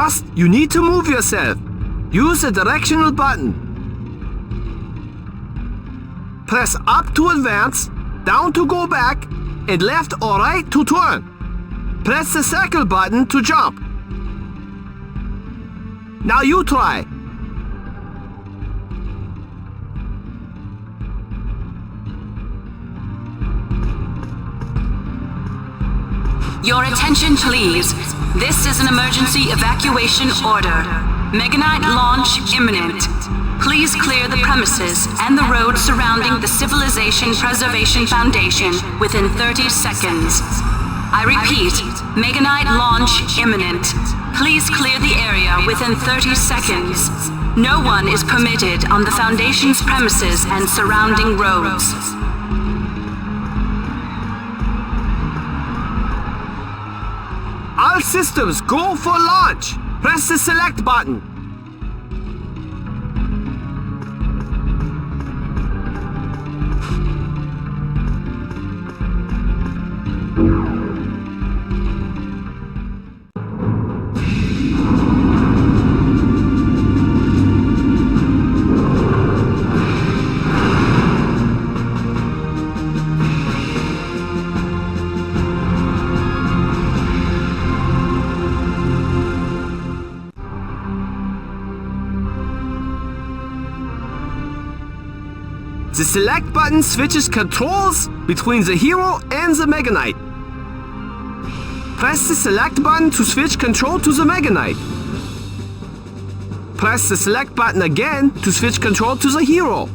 First, you need to move yourself. Use the directional button. Press up to advance, down to go back, and left or right to turn. Press the circle button to jump. Now you try. Your attention, please. This is an emergency evacuation order. Meganite launch imminent. Please clear the premises and the road surrounding the Civilization Preservation Foundation within 30 seconds. I repeat, Meganite launch imminent. Please clear the area within 30 seconds. No one is permitted on the Foundation's premises and surrounding roads. All systems go for launch. Press the select button. The select button switches controls between the hero and the Meganite. Press the select button to switch control to the Meganite. Press the select button again to switch control to the hero.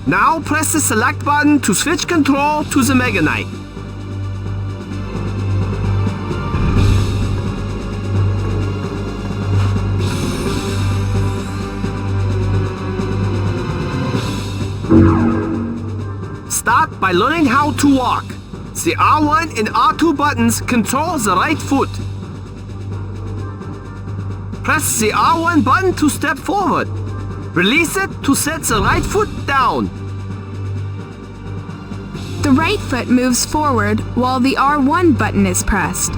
Now press the select button to switch control to the Meganite. Start by learning how to walk. The R1 and R2 buttons control the right foot. Press the R1 button to step forward. Release it to set the right foot down. The right foot moves forward while the R1 button is pressed.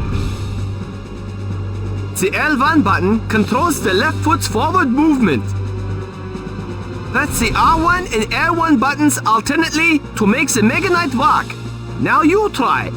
The L1 button controls the left foot's forward movement. Press the R1 and L1 buttons alternately to make the Meganite walk. Now you try.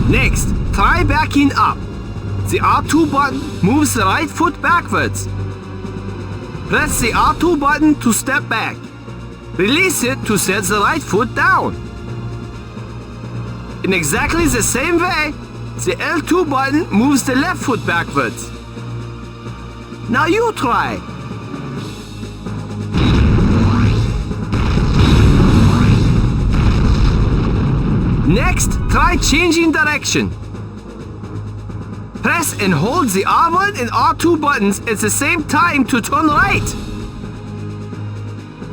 Next, try backing up. The R2 button moves the right foot backwards. Press the R2 button to step back. Release it to set the right foot down. In exactly the same way, the L2 button moves the left foot backwards. Now you try. Next, try changing direction. Press and hold the R1 and R2 buttons at the same time to turn right.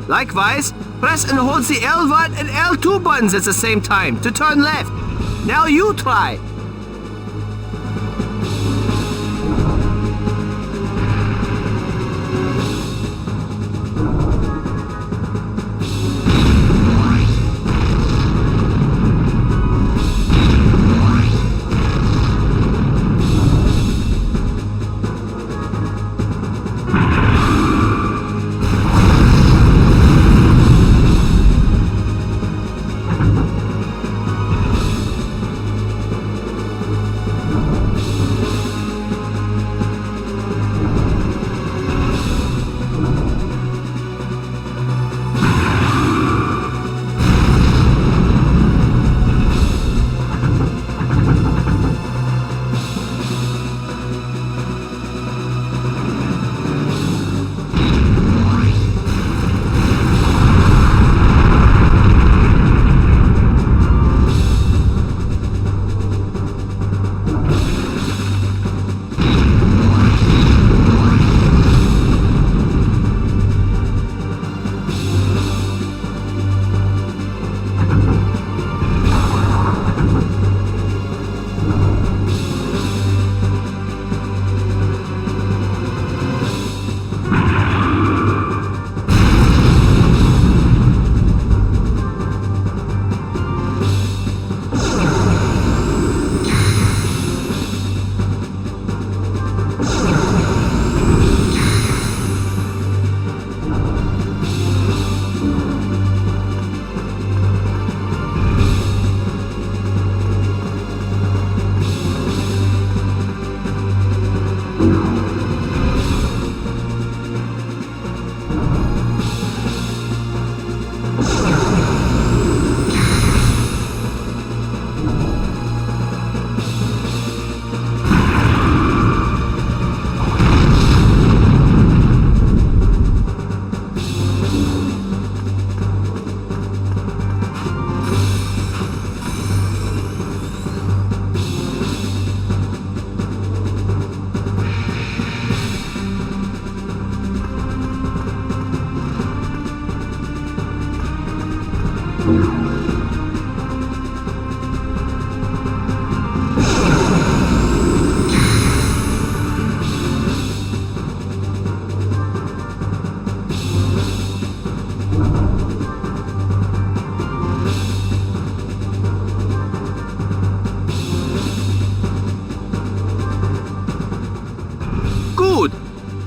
Likewise, press and hold the L1 and L2 buttons at the same time to turn left. Now you try.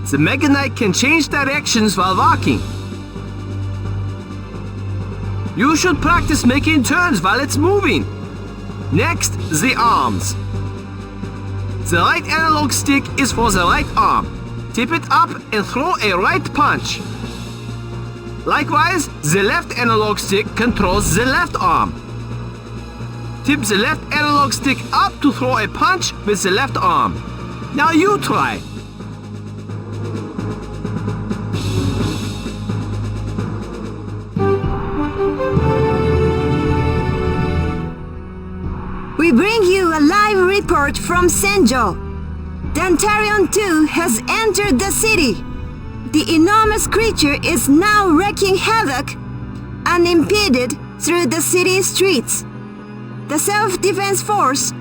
The Mega Knight can change directions while walking. You should practice making turns while it's moving. Next, the arms. The right analog stick is for the right arm. Tip it up and throw a right punch. Likewise, the left analog stick controls the left arm. Tip the left analog stick up to throw a punch with the left arm. Now you try. We bring you a live report from Senjo. Dantarion 2 has entered the city. The enormous creature is now wreaking havoc, unimpeded, through the city streets. The self-defense force,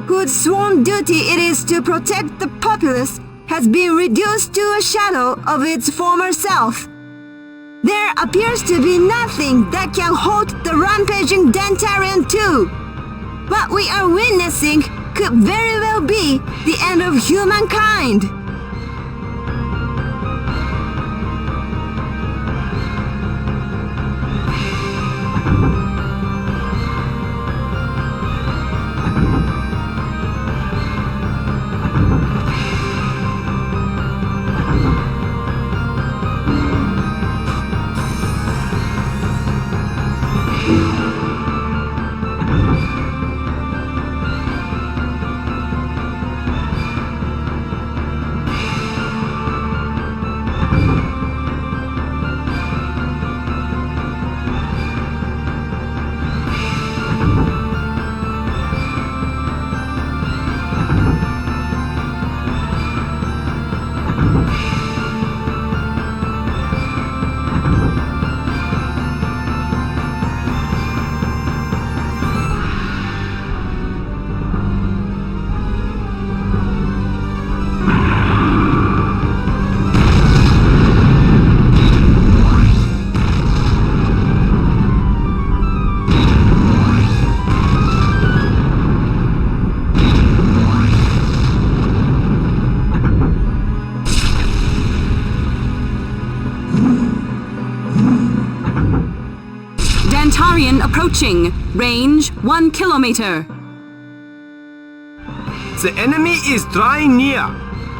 whose sworn duty it is to protect the populace, has been reduced to a shadow of its former self. There appears to be nothing that can halt the rampaging Dantarion 2. What we are witnessing could very well be the end of humankind. Dantarion approaching. Range 1 kilometer. The enemy is drawing near.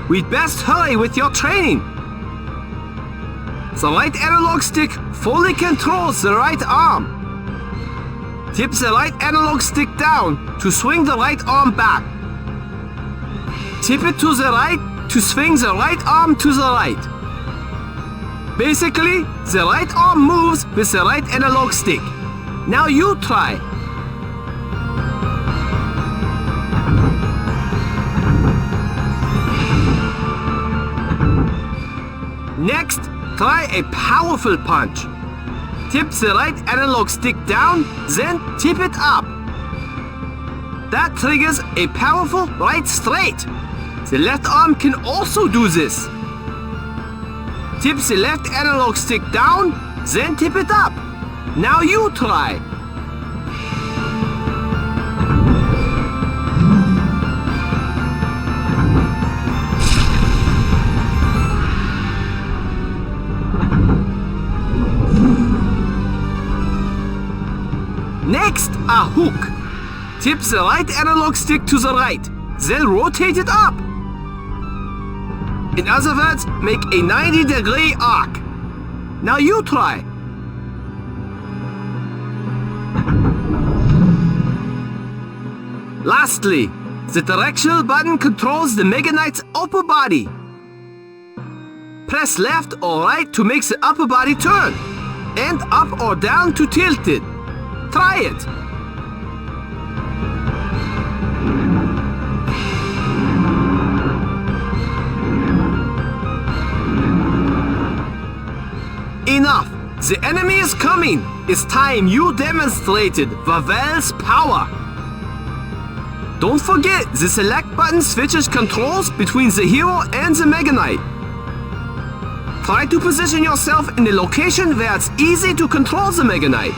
We'd best hurry with your training. The right analog stick fully controls the right arm. Tip the right analog stick down to swing the right arm back. Tip it to the right to swing the right arm to the right. Basically, the right arm moves with the right analog stick. Now you try. Next, try a powerful punch. Tip the right analog stick down, then tip it up. That triggers a powerful right straight. The left arm can also do this. Tip the left analog stick down, then tip it up. Now you try. Next, a hook. Tip the right analog stick to the right, then rotate it up. In other words, make a 90-degree arc. Now you try. Lastly, the directional button controls the Mega Knight's upper body. Press left or right to make the upper body turn, and up or down to tilt it. Try it. Enough! The enemy is coming! It's time you demonstrated Vavel's power! Don't forget, the select button switches controls between the hero and the Mega Knight. Try to position yourself in a location where it's easy to control the Mega Knight.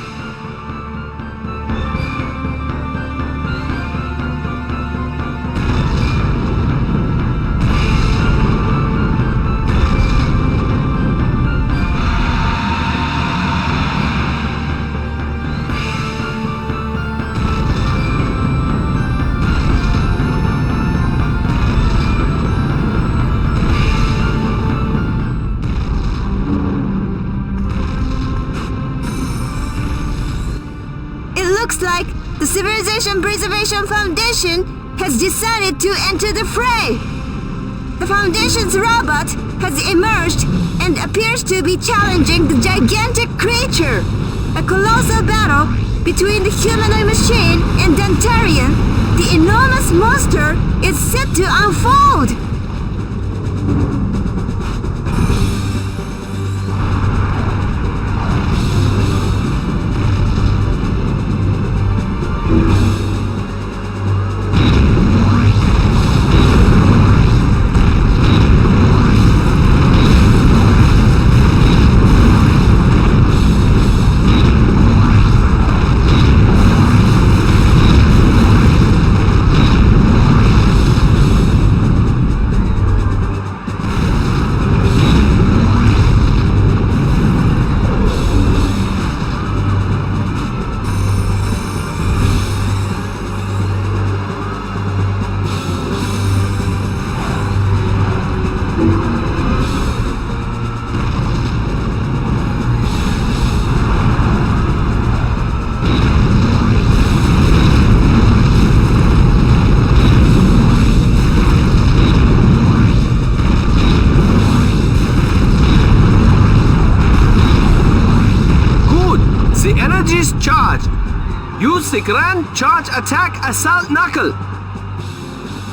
looks like the Civilization Preservation Foundation has decided to enter the fray. The Foundation's robot has emerged and appears to be challenging the gigantic creature. A colossal battle between the humanoid machine and Dantarian, the enormous monster is set to unfold. Charge. Use the Grand Charge Attack Assault Knuckle.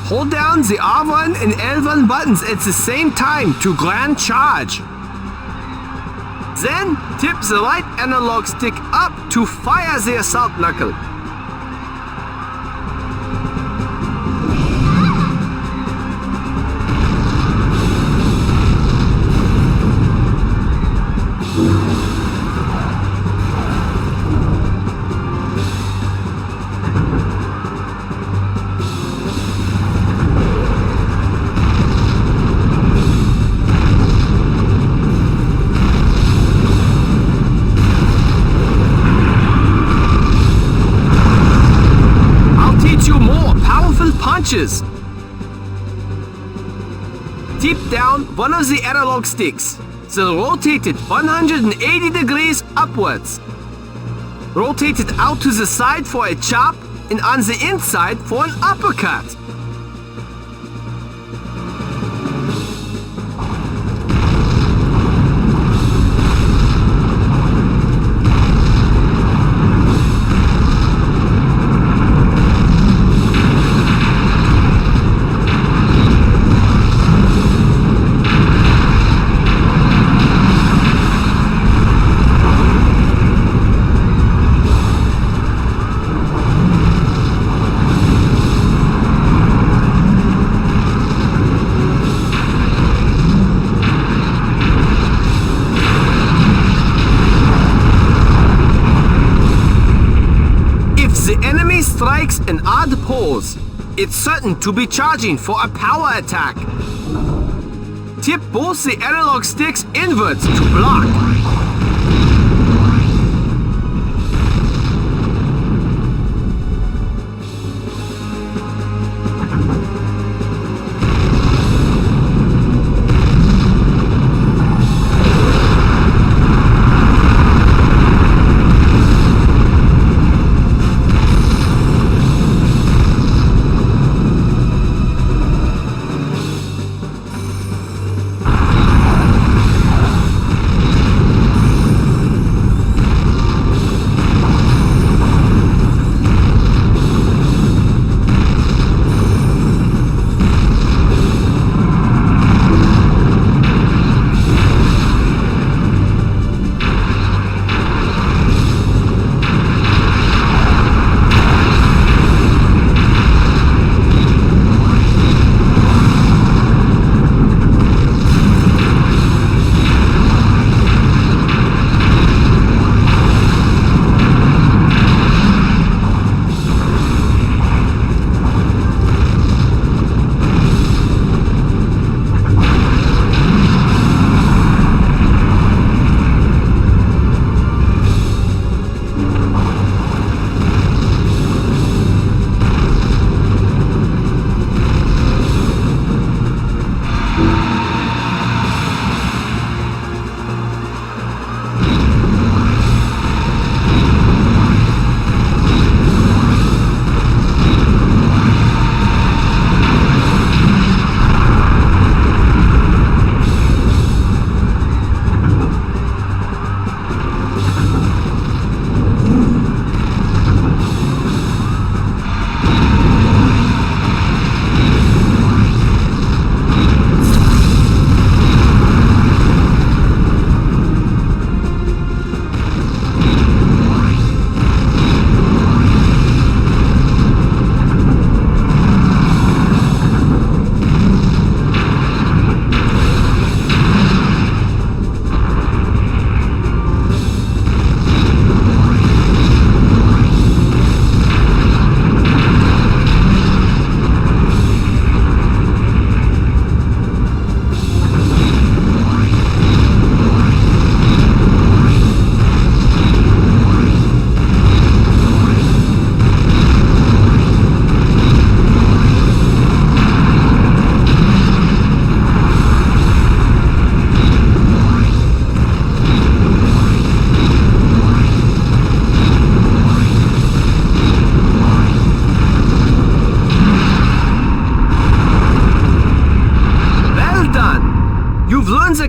Hold down the R1 and L1 buttons at the same time to Grand Charge. Then tip the right analog stick up to fire the Assault Knuckle. Punches. Tip down one of the analog sticks, then rotate it 180 degrees upwards. Rotate it out to the side for a chop and on the inside for an uppercut. Strikes an odd pose. It's certain to be charging for a power attack. Tip both the analog sticks inwards to block.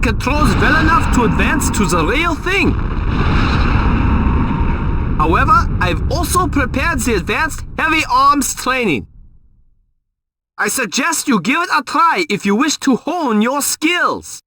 controls well enough to advance to the real thing. However, I've also prepared the advanced heavy arms training. I suggest you give it a try if you wish to hone your skills.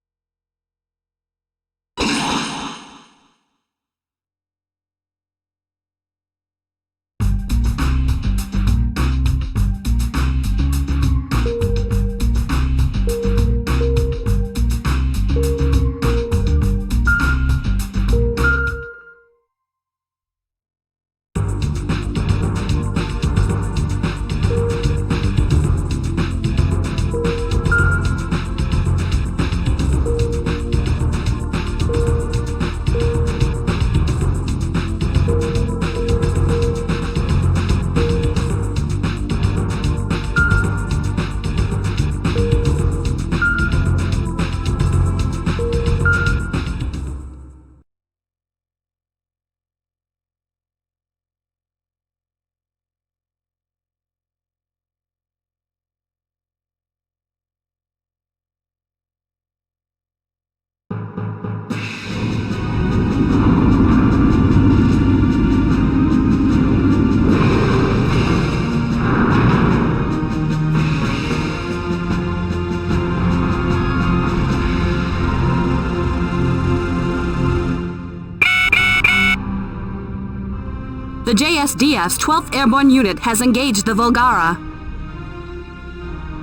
The JSDF's 12th Airborne Unit has engaged the Volgara.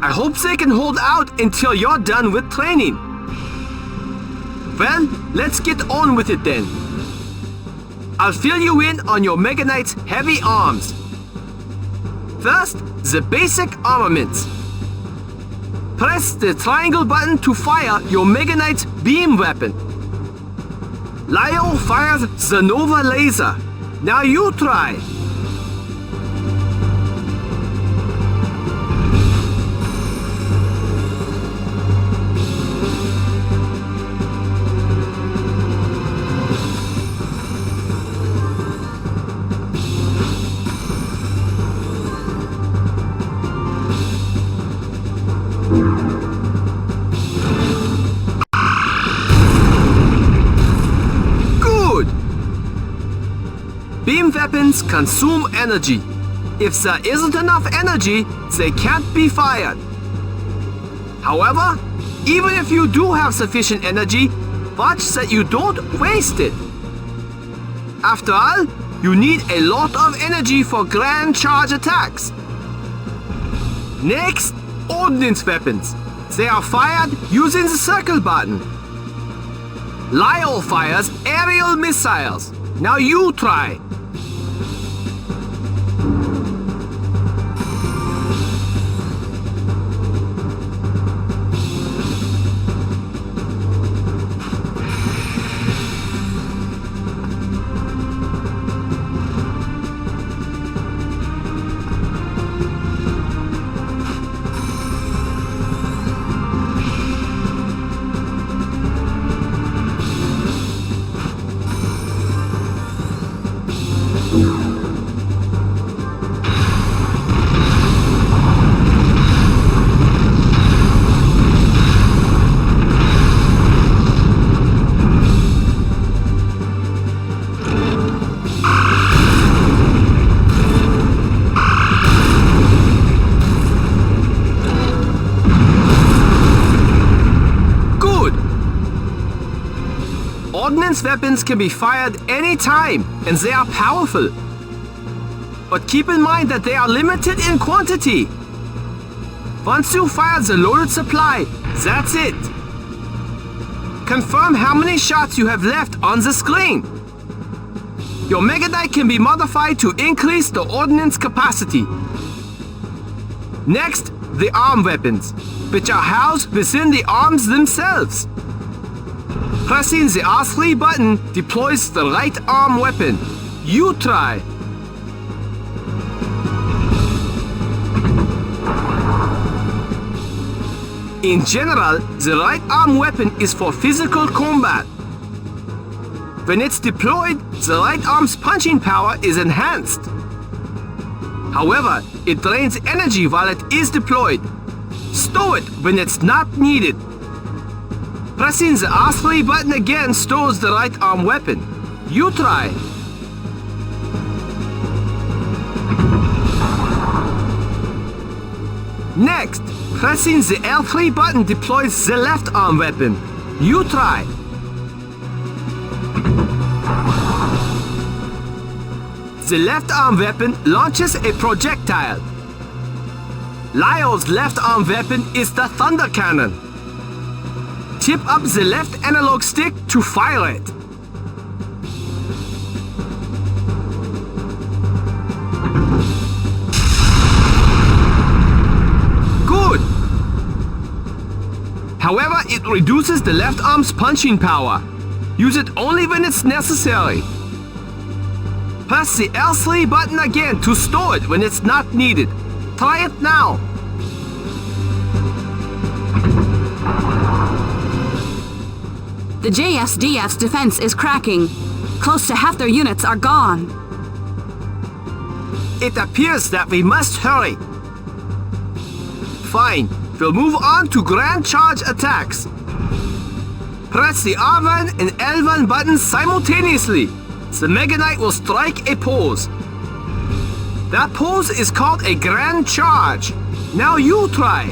I hope they can hold out until you're done with training. Well, let's get on with it then. I'll fill you in on your Mega Knight's heavy arms. First, the basic armaments. Press the triangle button to fire your Mega Knight's beam weapon. Lyle fires the Nova laser. Now you try. Beam weapons consume energy. If there isn't enough energy, they can't be fired. However, even if you do have sufficient energy, watch that you don't waste it. After all, you need a lot of energy for grand charge attacks. Next, ordnance weapons. They are fired using the circle button. Lyle fires aerial missiles. Now you try. Ordnance weapons can be fired anytime, and they are powerful. But keep in mind that they are limited in quantity. Once you fire the loaded supply, that's it. Confirm how many shots you have left on the screen. Your Mega Knight can be modified to increase the ordnance capacity. Next, the arm weapons, which are housed within the arms themselves. Pressing the R3 button deploys the right arm weapon. You try. In general, the right arm weapon is for physical combat. When it's deployed, the right arm's punching power is enhanced. However, it drains energy while it is deployed. Stow it when it's not needed. Pressing the R3 button again stores the right arm weapon. You try. Next, pressing the L3 button deploys the left arm weapon. You try. The left arm weapon launches a projectile. Lyle's left arm weapon is the thunder cannon. Tip up the left analog stick to fire it. Good! However, it reduces the left arm's punching power. Use it only when it's necessary. Press the L3 button again to store it when it's not needed. Try it now. The JSDF's defense is cracking. Close to half their units are gone. It appears that we must hurry. Fine, we'll move on to grand charge attacks. Press the R1 and L1 buttons simultaneously. The Mega Knight will strike a pose. That pose is called a grand charge. Now you try.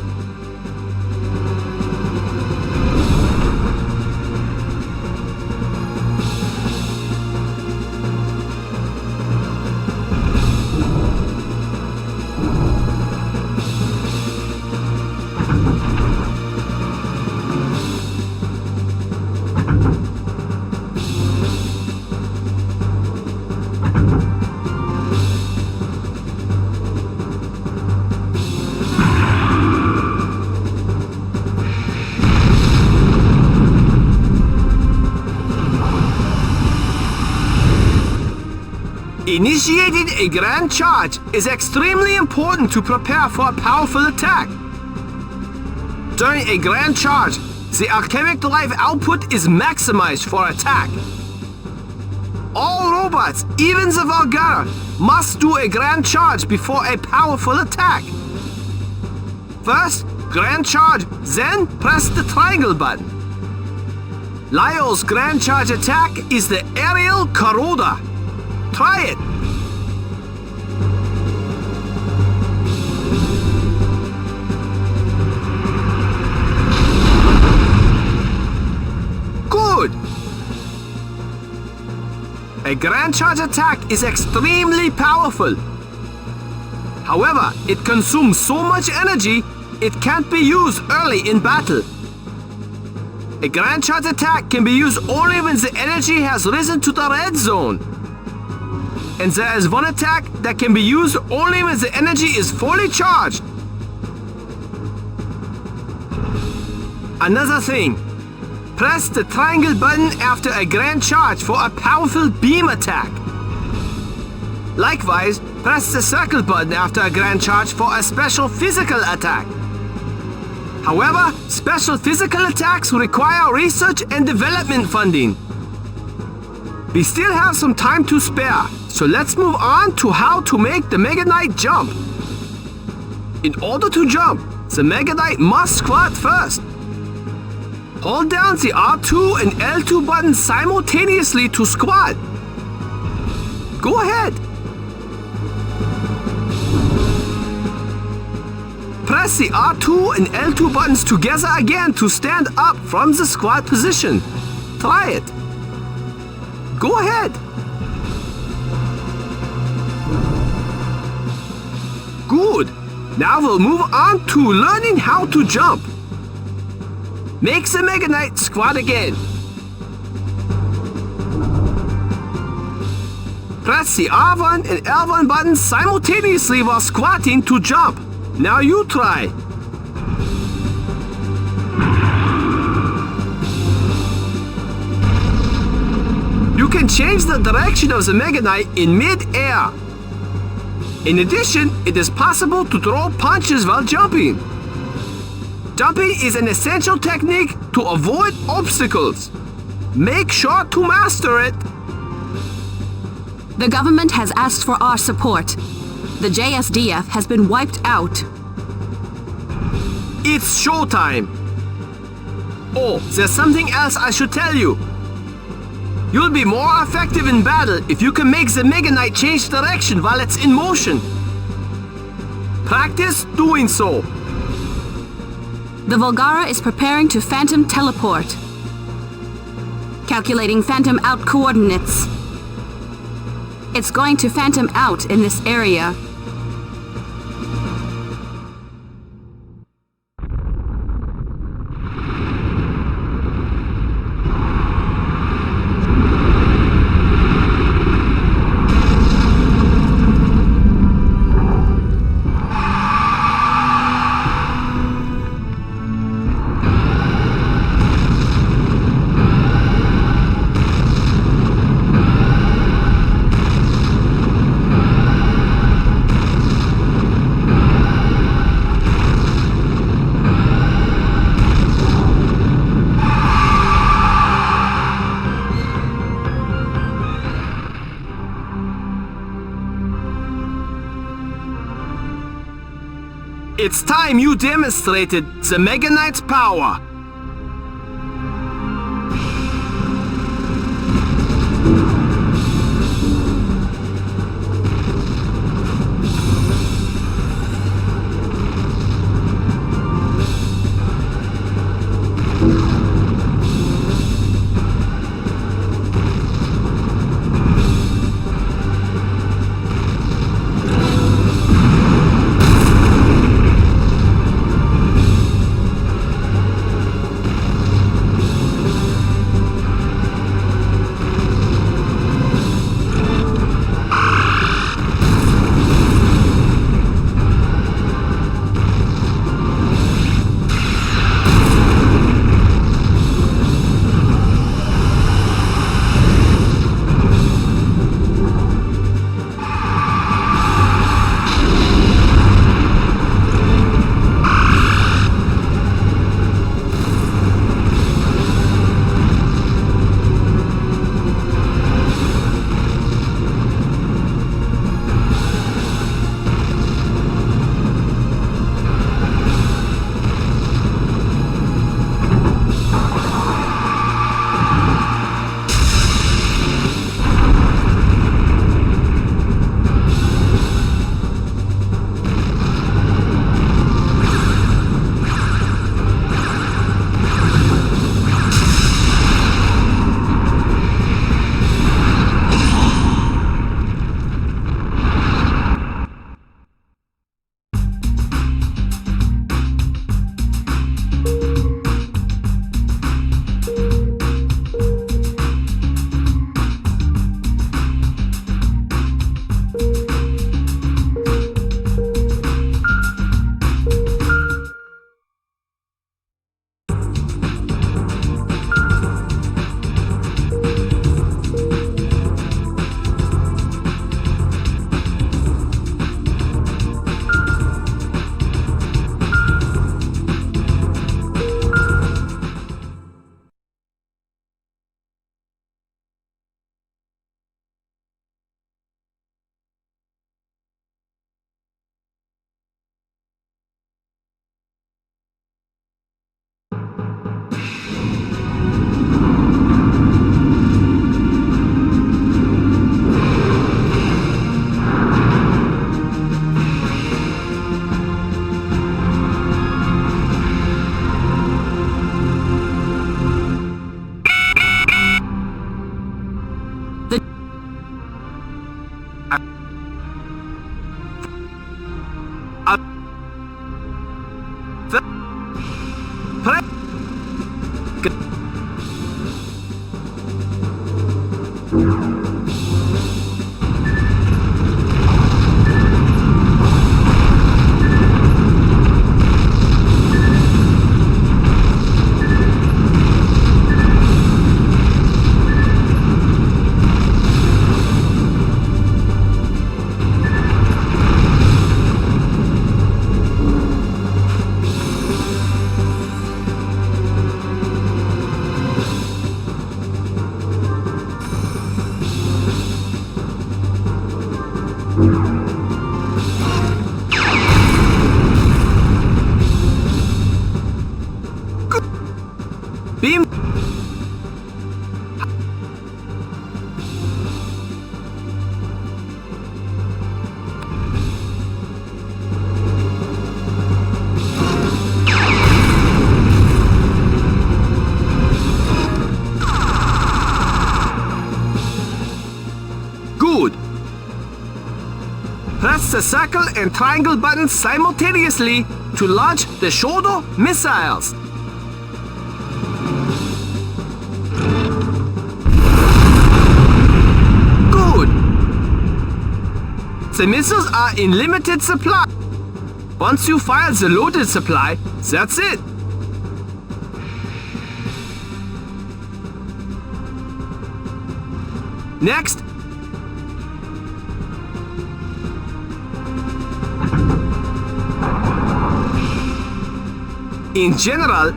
Initiating a grand charge is extremely important to prepare for a powerful attack. During a grand charge, the Alchemic life output is maximized for attack. All robots, even the Vulgar, must do a grand charge before a powerful attack. First, grand charge, then press the triangle button. Lyle's grand charge attack is the aerial corroder. Try it. Good. A grand charge attack is extremely powerful. However, it consumes so much energy, it can't be used early in battle. A grand charge attack can be used only when the energy has risen to the red zone. And there is one attack that can be used only when the energy is fully charged. Another thing, press the triangle button after a grand charge for a powerful beam attack. Likewise, press the circle button after a grand charge for a special physical attack. However, special physical attacks require research and development funding. We still have some time to spare, so let's move on to how to make the Mega Knight jump. In order to jump, the Mega Knight must squat first. Hold down the R2 and L2 buttons simultaneously to squat. Go ahead. Press the R2 and L2 buttons together again to stand up from the squat position. Try it. Go ahead. Good. Now we'll move on to learning how to jump. Make the Mega Knight squat again. Press the R1 and L1 buttons simultaneously while squatting to jump. Now you try. You can change the direction of the Mega Knight in mid-air. In addition, it is possible to throw punches while jumping. Jumping is an essential technique to avoid obstacles. Make sure to master it. The government has asked for our support. The JSDF has been wiped out. It's showtime. Oh, there's something else I should tell you. You'll be more effective in battle if you can make the Mega Knight change direction while it's in motion. Practice doing so. The Volgara is preparing to Phantom teleport. Calculating Phantom out coordinates. It's going to Phantom out in this area. It's time you demonstrated the Mega Knight's power. Beam. Good. Press the circle and triangle buttons simultaneously to launch the shoulder missiles. Good. The missiles are in limited supply. Once you fire the loaded supply, that's it. Next, in general,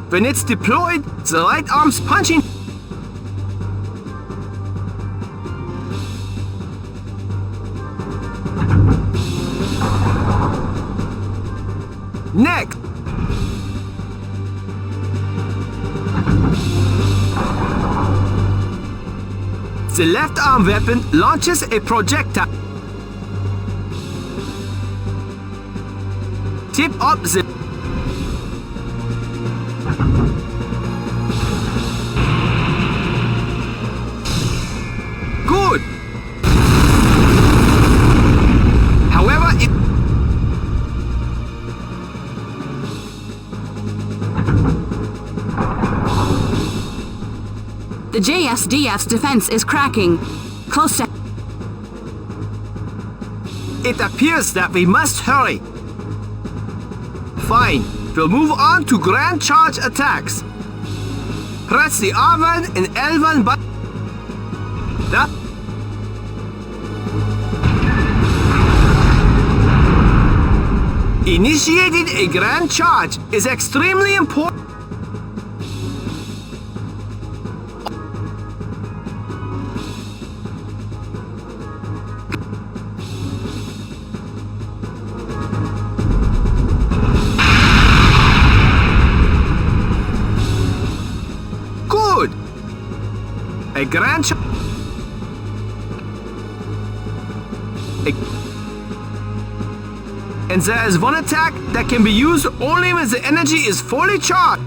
when it's deployed, the right arm's punching. Next, the left arm weapon launches a projectile. Tip up the good. However, The JSDF's defense is cracking. Close to... it appears that we must hurry. Fine, we'll move on to grand charge attacks. Press the R1 and L1 button. That initiating a grand charge is extremely important. Good. A grand charge. And there is one attack that can be used only when the energy is fully charged.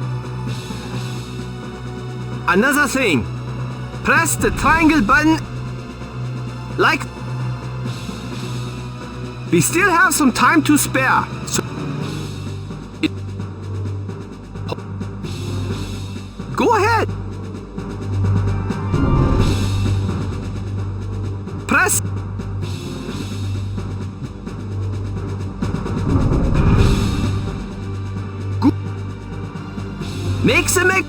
Another thing, press the triangle button like. We still have some time to spare, so go ahead. Press. Makes a make.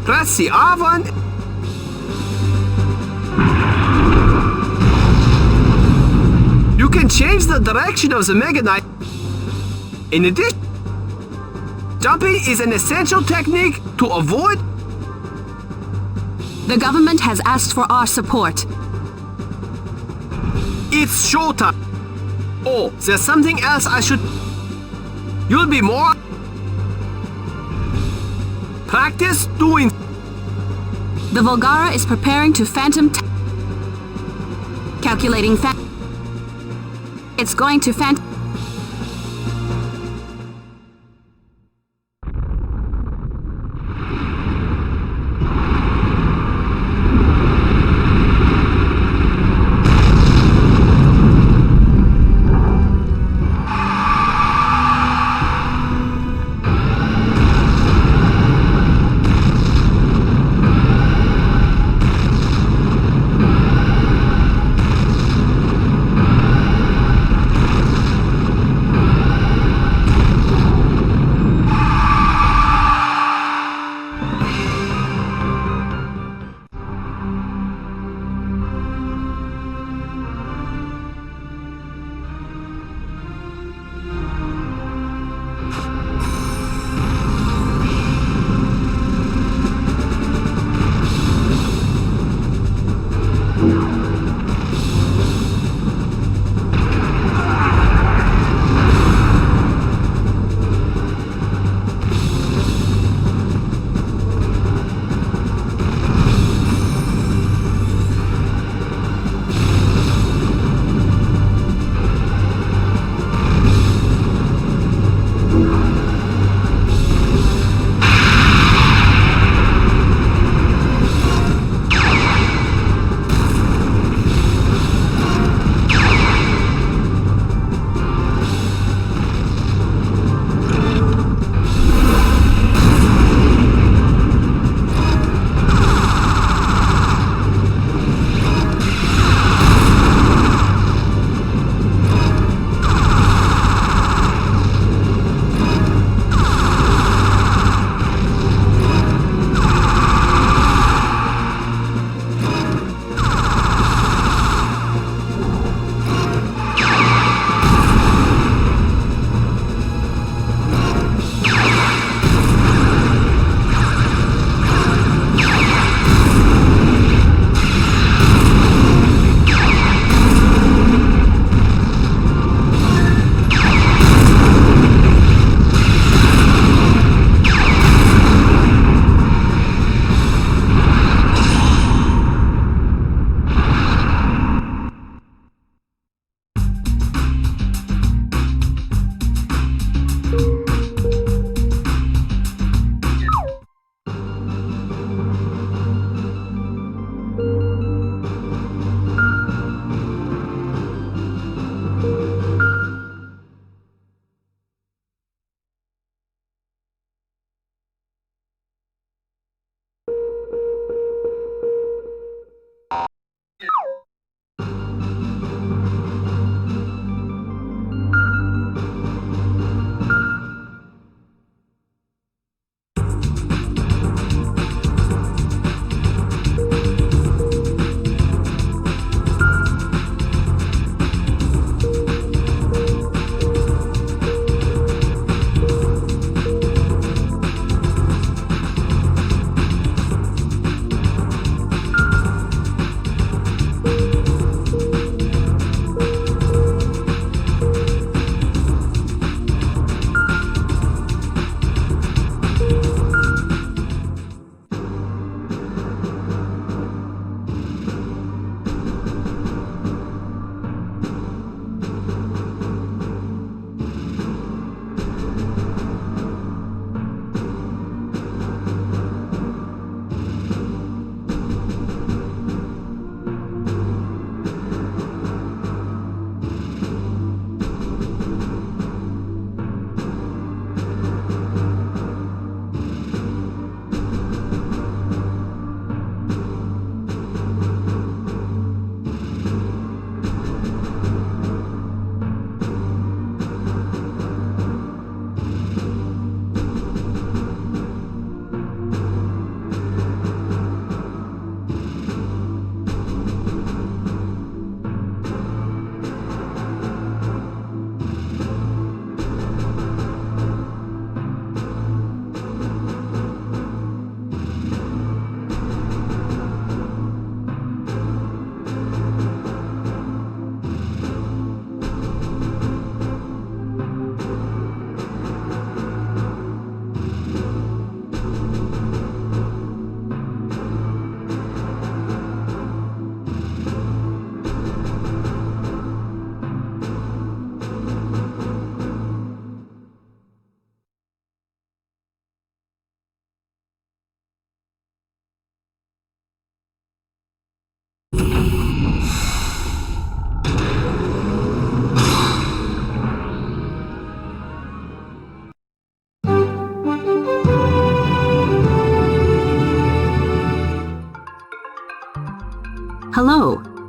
Press the R1. You can change the direction of the Mega Knight. In addition, jumping is an essential technique to avoid. The government has asked for our support. It's showtime. Oh, there's something else I should. You'll be more. Practice doing. The Volgara is preparing to phantom. Calculating It's going to phantom.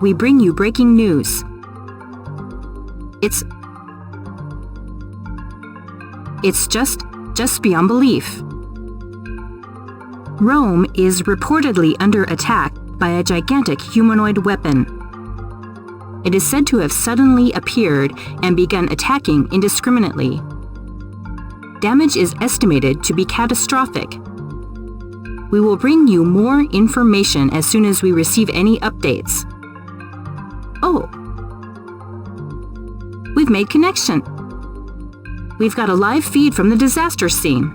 we bring you breaking news. It's just beyond belief. Rome is reportedly under attack by a gigantic humanoid weapon. It is said to have suddenly appeared and begun attacking indiscriminately. Damage is estimated to be catastrophic. We will bring you more information as soon as we receive any updates. Oh, we've made connection. We've got a live feed from the disaster scene.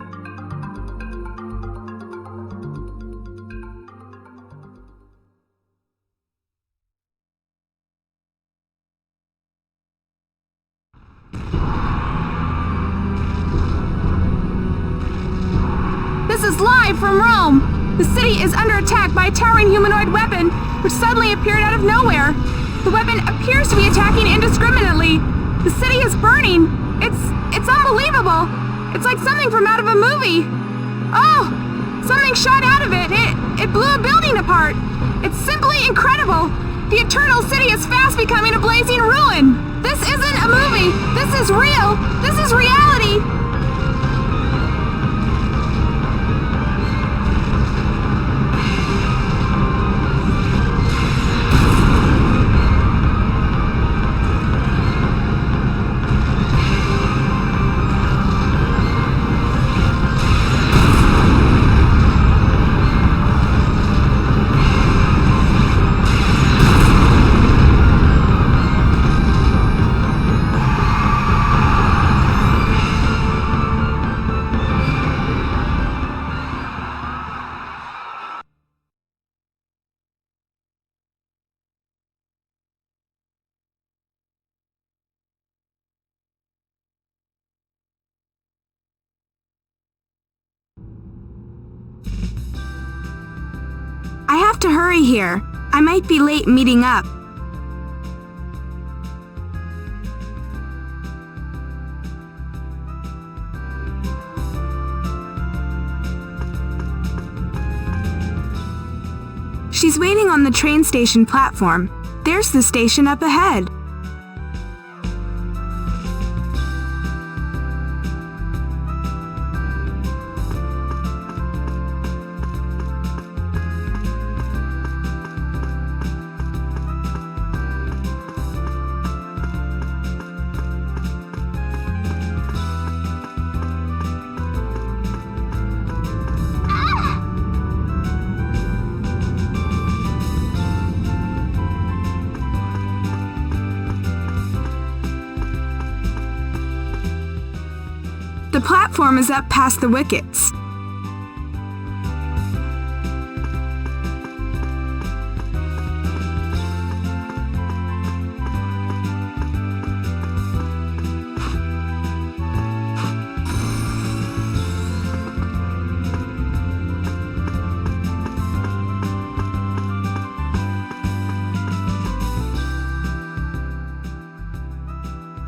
This is live from Rome! The city is under attack by a towering humanoid weapon, which suddenly appeared out of nowhere. The weapon appears to be attacking indiscriminately. The city is burning. It's unbelievable. It's like something from out of a movie. Oh, something shot out of it. It blew a building apart. It's simply incredible. The Eternal City is fast becoming a blazing ruin. This isn't a movie. This is real. This is reality. I have to hurry here. I might be late meeting up. She's waiting on the train station platform. There's the station up ahead. The platform is up past the wickets.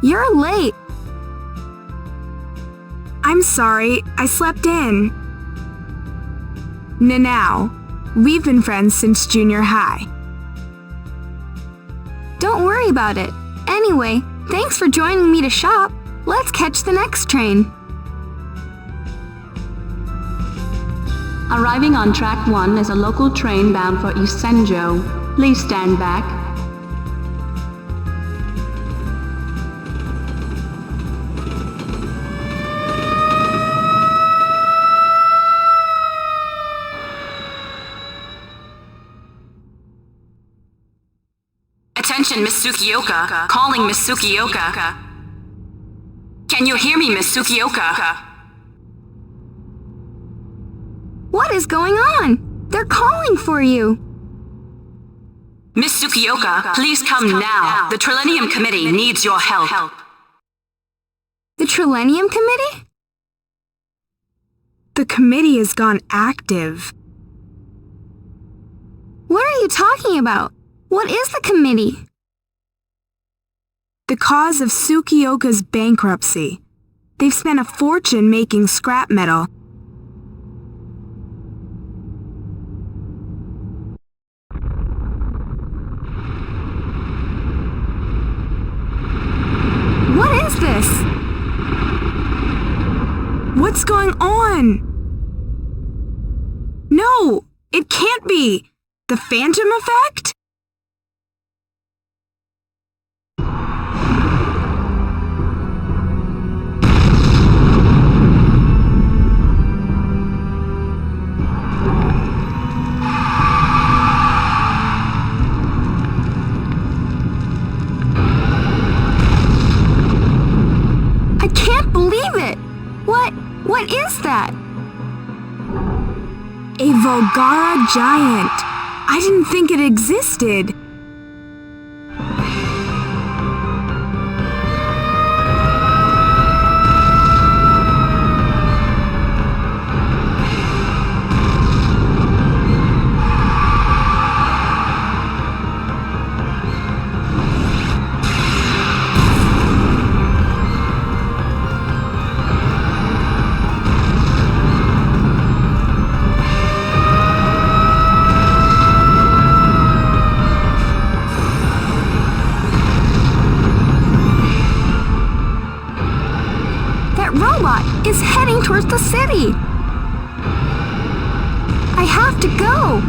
You're late. I'm sorry, I slept in. Now, we've been friends since junior high. Don't worry about it. Anyway, thanks for joining me to shop. Let's catch the next train. Arriving on track 1 is a local train bound for East Senjo. Please stand back. Attention, Miss Tsukioka. Calling Miss Tsukioka. Can you hear me, Miss Tsukioka? What is going on? They're calling for you. Miss Tsukioka, please come now. The Trilenium Committee needs your help. The Trilenium Committee? The committee has gone active. What are you talking about? What is the committee? The cause of Tsukioka's bankruptcy. They've spent a fortune making scrap metal. is this? What's going on? No, it can't be. The phantom effect? I can't believe it. What is that? A Volgara giant. I didn't think it existed. Is heading towards the city. I have to go.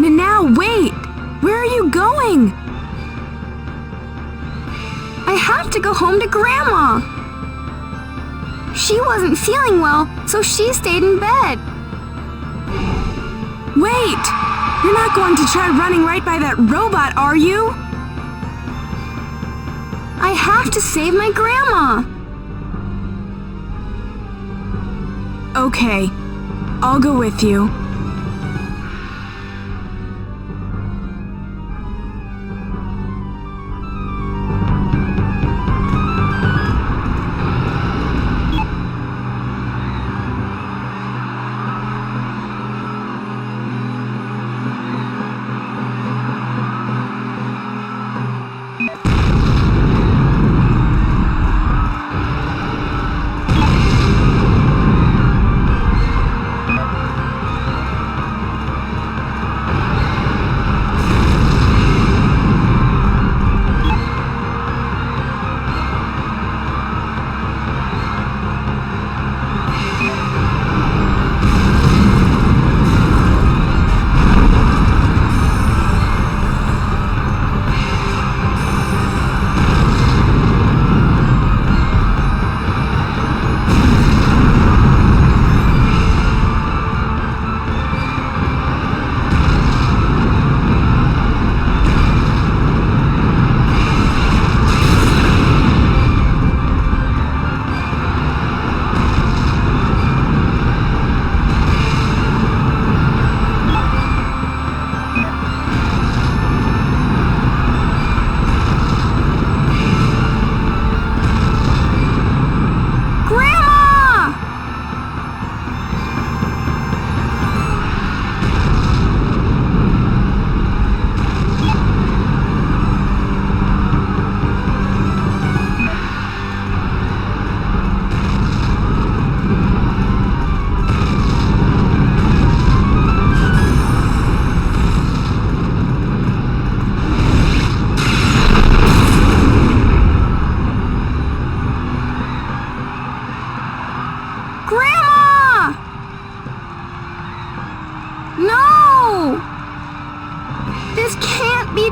Now, wait. Where are you going? I have to go home to Grandma. She wasn't feeling well, so she stayed in bed. Wait! You're not going to try running right by that robot, are you? I have to save my grandma. Okay, I'll go with you.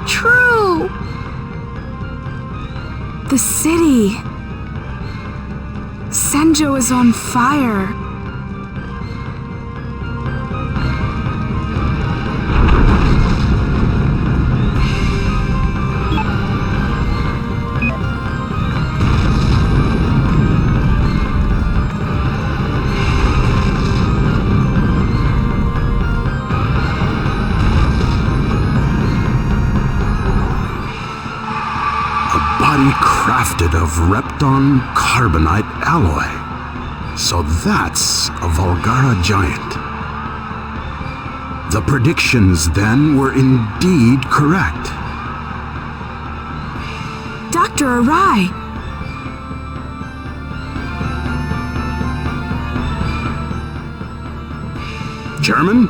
True! The city. Senjo is on fire. Crafted of Repton carbonite alloy. So that's a Volgara giant. The predictions then were indeed correct. Dr. Arai. Chairman?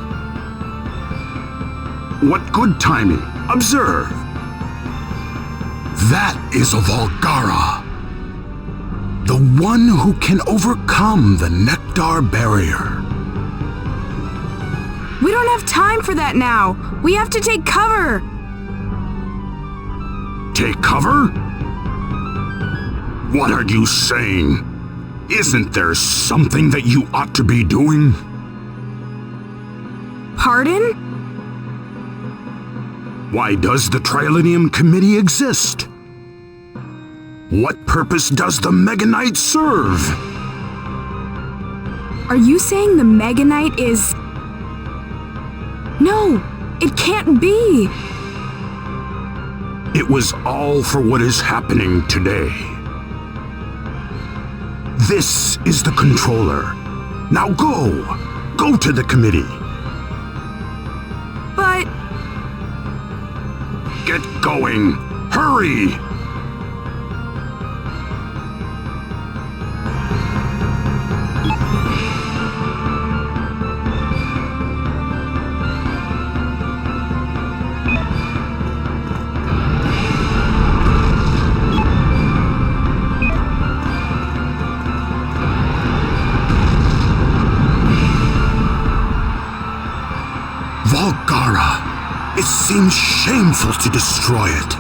What good timing. Observe. That is a Volgara. The one who can overcome the Nectar barrier. We don't have time for that now. We have to take cover. Take cover? What are you saying? Isn't there something that you ought to be doing? Pardon? Why does the Trilinium Committee exist? What purpose does the Mega Knight serve? Are you saying the Mega Knight is... No, it can't be. It was all for what is happening today. This is the controller. Now go! Go to the committee. But... Get going! Hurry! Volgara! It seems shameful to destroy it.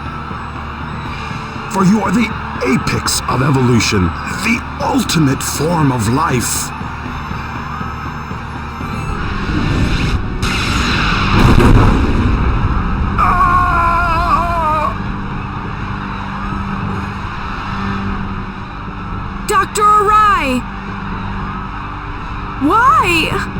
For you are the apex of evolution, the ultimate form of life. Dr. Arai! Why?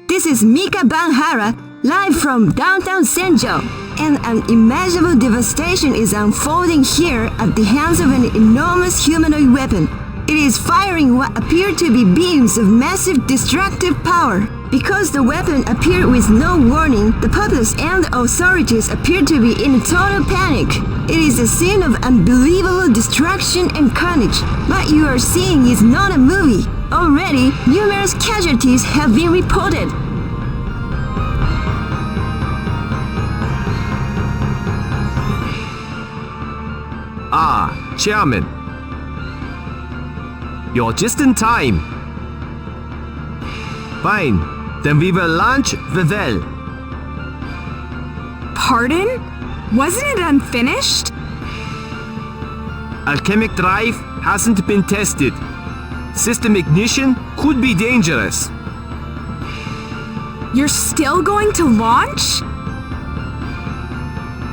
This is Mika Banhara, live from downtown Senjo, and an unimaginable devastation is unfolding here at the hands of an enormous humanoid weapon. It is firing what appear to be beams of massive destructive power. Because the weapon appeared with no warning, the populace and the authorities appear to be in total panic. It is a scene of unbelievable destruction and carnage. What you are seeing is not a movie. Already, numerous casualties have been reported. Ah, Chairman. You're just in time. Fine, then we will launch Vivel. Pardon? Wasn't it unfinished? Alchemic drive hasn't been tested. System ignition could be dangerous. You're still going to launch?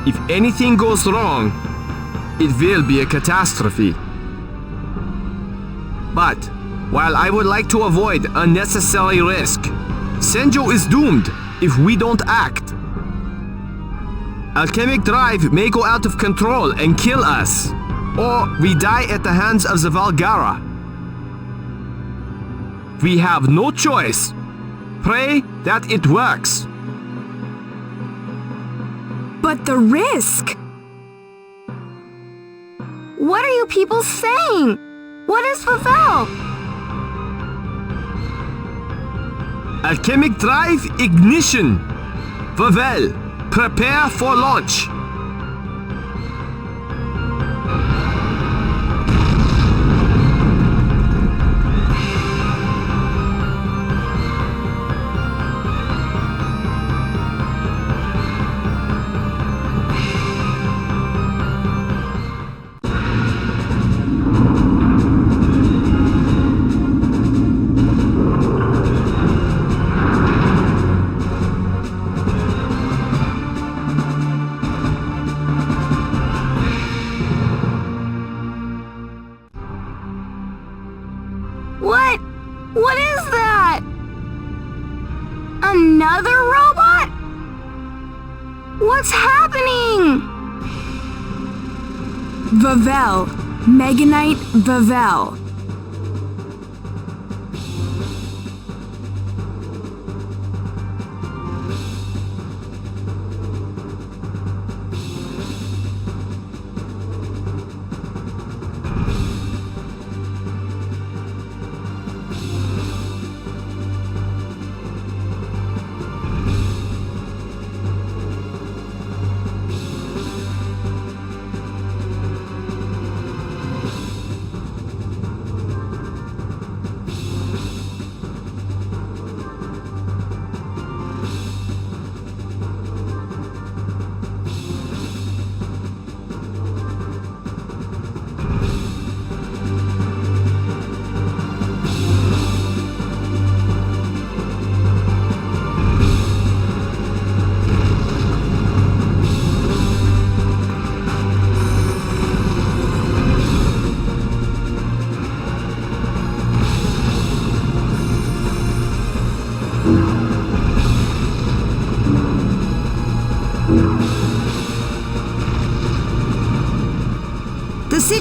If anything goes wrong, it will be a catastrophe. But while I would like to avoid unnecessary risk, Senjo is doomed if we don't act. Alchemic drive may go out of control and kill us, or we die at the hands of the Volgara. We have no choice. Pray that it works. But the risk! What are you people saying? What is Vivel? Alchemic drive ignition. Vivel, prepare for launch. What is that? Another robot? What's happening? Vivel. Mega Knight Vivel.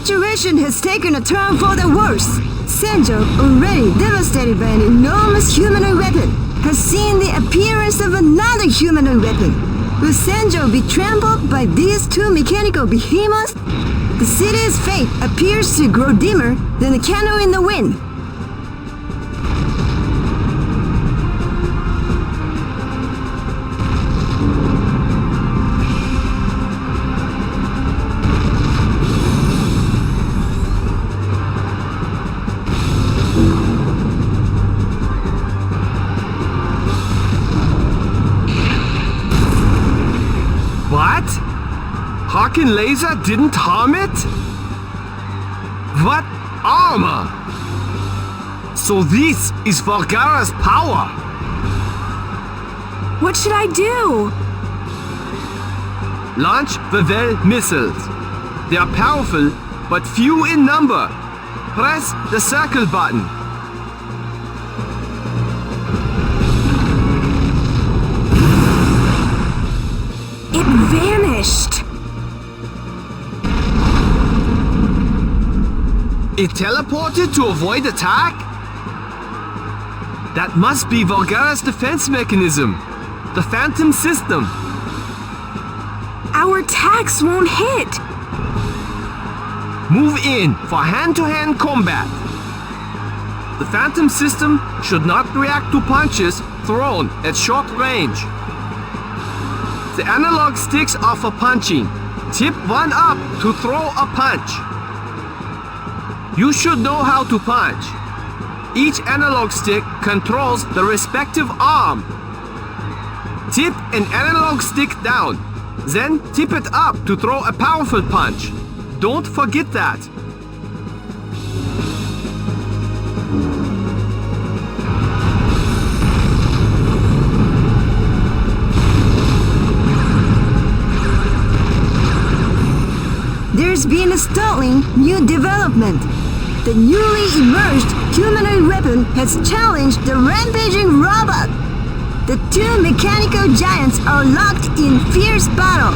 situation has taken a turn for the worse. Senjo, already devastated by an enormous humanoid weapon, has seen the appearance of another humanoid weapon. Will Senjo be trampled by these two mechanical behemoths? The city's fate appears to grow dimmer than a candle in the wind. What? Harken laser didn't harm it? What armor? So this is Volgara's power. What should I do? Launch the Vel missiles. They are powerful, but few in number. Press the circle button. It vanished. It teleported to avoid attack? That must be Volgara's defense mechanism. The Phantom System. Our attacks won't hit. Move in for hand-to-hand combat. The Phantom System should not react to punches thrown at short range. The analog sticks are for punching. Tip one up to throw a punch. You should know how to punch. Each analog stick controls the respective arm. Tip an analog stick down, then tip it up to throw a powerful punch. Don't forget that. There's been a startling new development. The newly emerged humanoid weapon has challenged the rampaging robot. The two mechanical giants are locked in fierce battle.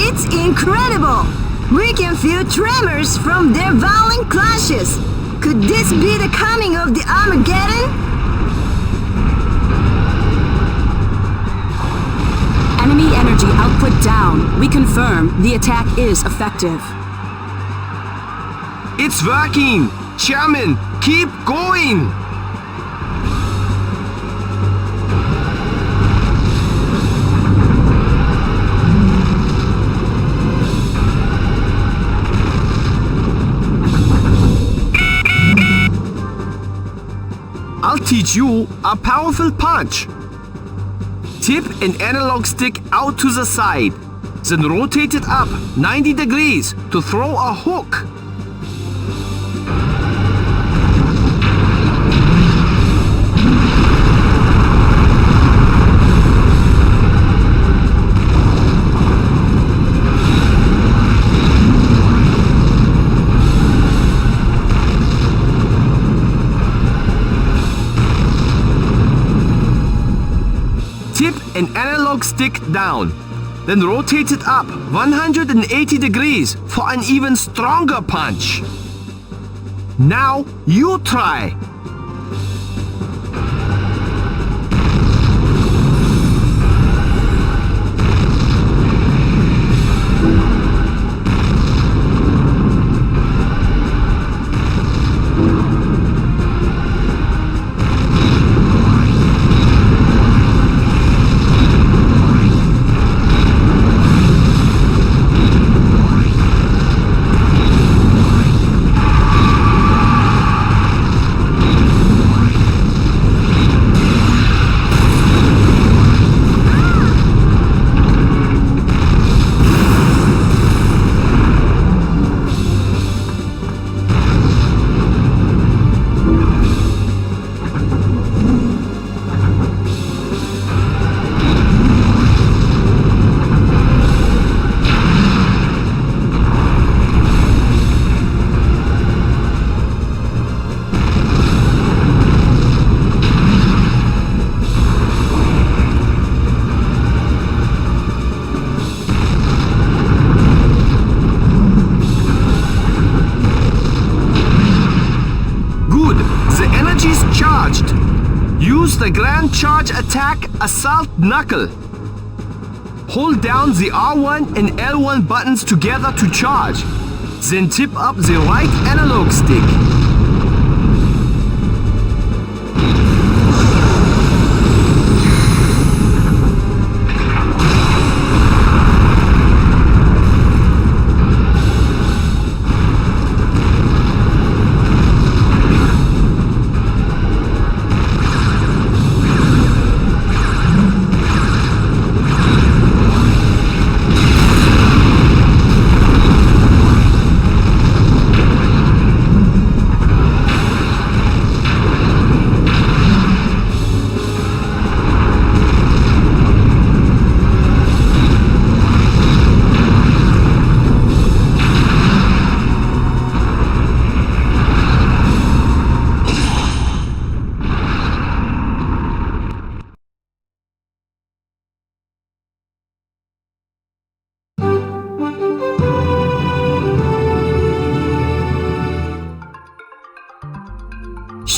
It's incredible! We can feel tremors from their violent clashes. Could this be the coming of the Armageddon? Enemy energy output down. We confirm the attack is effective. It's working! Chairman, keep going! I'll teach you a powerful punch. Tip an analog stick out to the side, then rotate it up 90 degrees to throw a hook. Tip an analog stick down, then rotate it up 180 degrees for an even stronger punch. Now you try. charged. Use the Grand Charge Attack Assault Knuckle. Hold down the R1 and L1 buttons together to charge. Then tip up the right analog stick.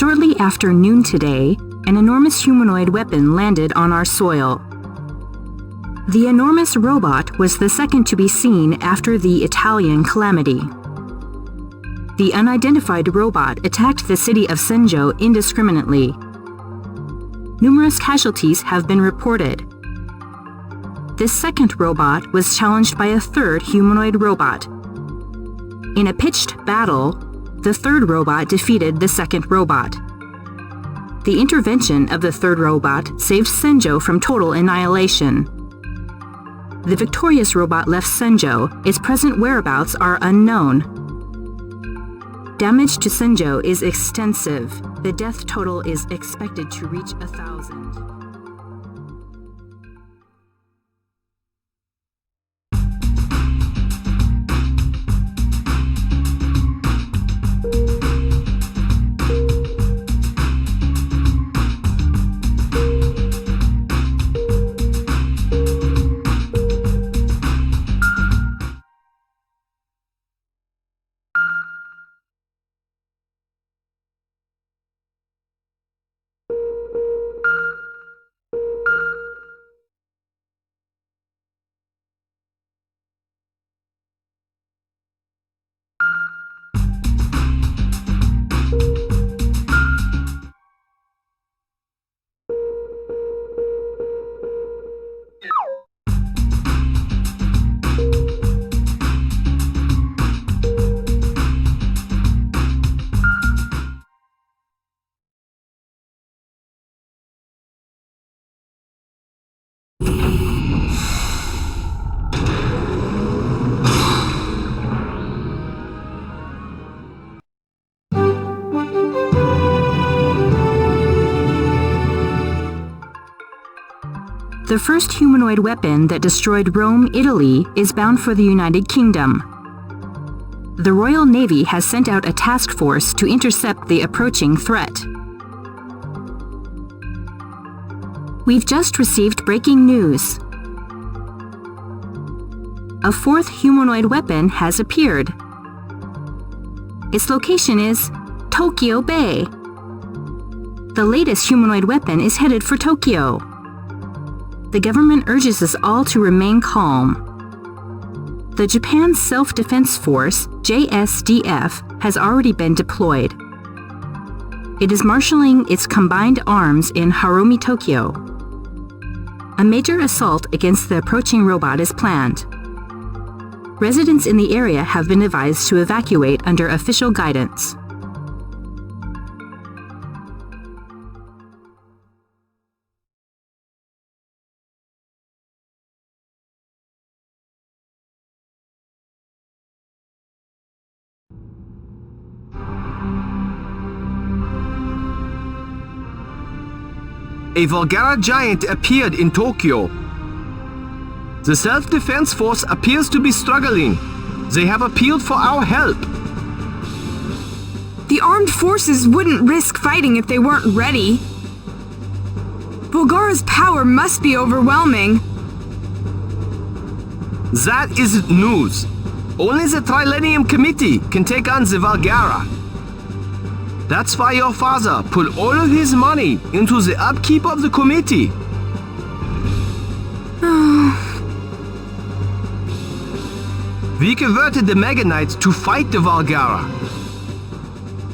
Shortly after noon today, an enormous humanoid weapon landed on our soil. The enormous robot was the second to be seen after the Italian calamity. The unidentified robot attacked the city of Senjo indiscriminately. Numerous casualties have been reported. This second robot was challenged by a third humanoid robot. In a pitched battle, the third robot defeated the second robot. The intervention of the third robot saved Senjo from total annihilation. The victorious robot left Senjo. Its present whereabouts are unknown. Damage to Senjo is extensive. The death total is expected to reach 1,000. The first humanoid weapon that destroyed Rome, Italy, is bound for the United Kingdom. The Royal Navy has sent out a task force to intercept the approaching threat. We've just received breaking news. A fourth humanoid weapon has appeared. Its location is Tokyo Bay. The latest humanoid weapon is headed for Tokyo. The government urges us all to remain calm. The Japan Self-Defense Force, JSDF, has already been deployed. It is marshalling its combined arms in Harumi, Tokyo. A major assault against the approaching robot is planned. Residents in the area have been advised to evacuate under official guidance. A Volgara giant appeared in Tokyo. The Self-Defense Force appears to be struggling. They have appealed for our help. The armed forces wouldn't risk fighting if they weren't ready. Volgara's power must be overwhelming. That isn't news. Only the Trilenium Committee can take on the Volgara. That's why your father put all of his money into the upkeep of the committee. We converted the Mega Knights to fight the Valgara.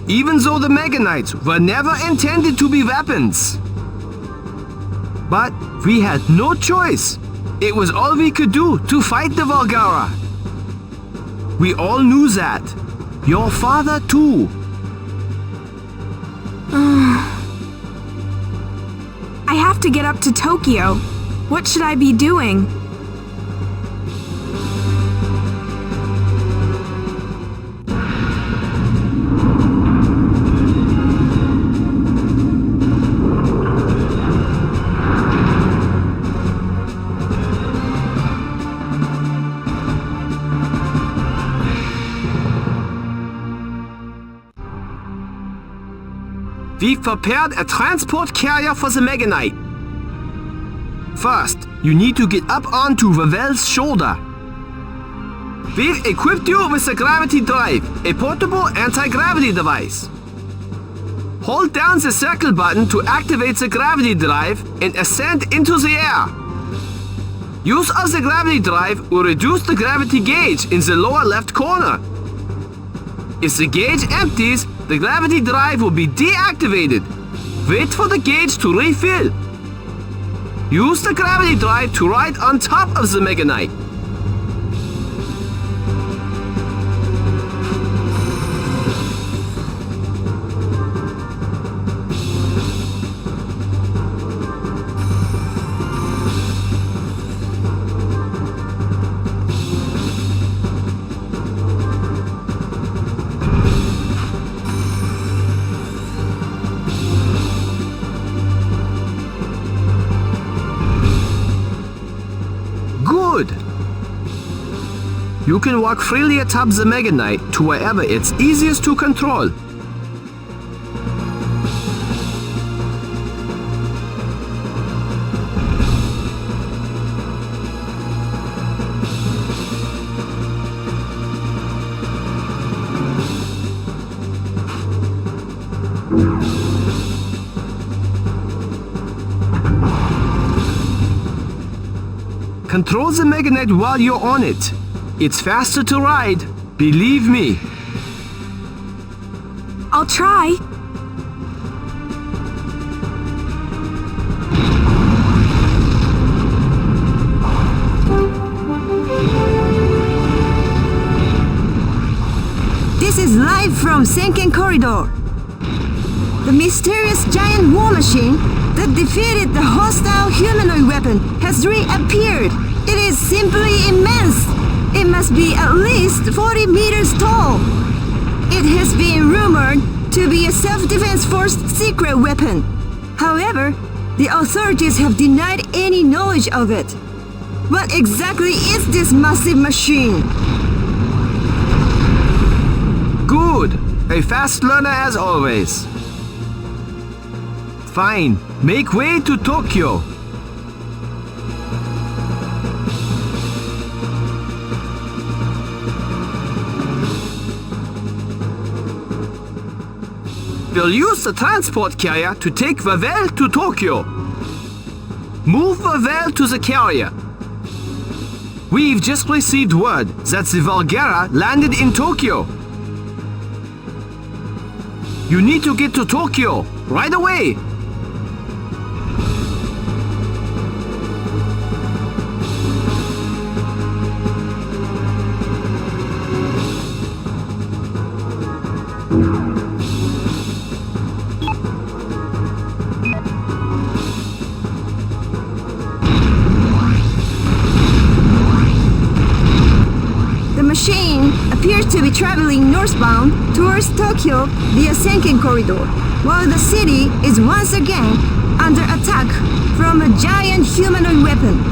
Even though the Mega Knights were never intended to be weapons. But we had no choice. It was all we could do to fight the Valgara. We all knew that. Your father too. I have to get up to Tokyo. What should I be doing? We've prepared a transport carrier for the Mega Knight. First, you need to get up onto Ravel's shoulder. We've equipped you with the gravity drive, a portable anti-gravity device. Hold down the circle button to activate the gravity drive and ascend into the air. Use of the gravity drive will reduce the gravity gauge in the lower left corner. If the gauge empties, the gravity drive will be deactivated. Wait for the gauge to refill. Use the gravity drive to ride on top of the Mega Knight. Good! You can walk freely atop the Mega Knight to wherever it's easiest to control. Control the Mega Knight while you're on it. It's faster to ride, believe me. I'll try. This is live from Senken Corridor. The mysterious giant war machine that defeated the hostile humanoid weapon has reappeared. It is simply immense. It must be at least 40 meters tall. It has been rumored to be a self-defense force secret weapon. However, the authorities have denied any knowledge of it. What exactly is this massive machine? Good! A fast learner as always. Fine, make way to Tokyo. We'll use the transport carrier to take Vavel to Tokyo. Move Vavel to the carrier. We've just received word that the Valgara landed in Tokyo. You need to get to Tokyo right away. The machine appears to be traveling northbound towards Tokyo via Senken Corridor, while the city is once again under attack from a giant humanoid weapon.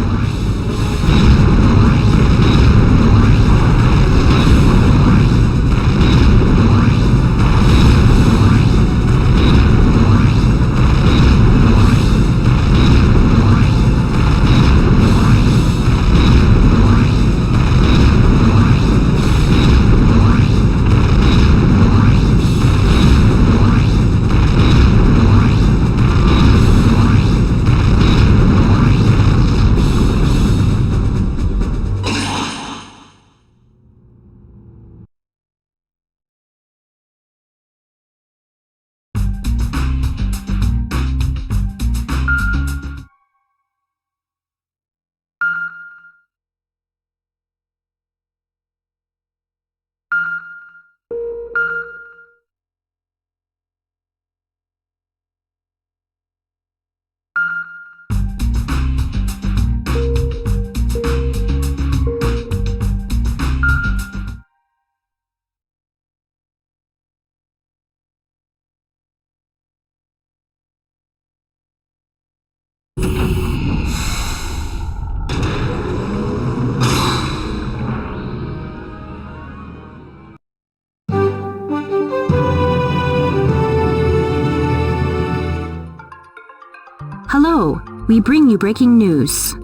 we bring you breaking news.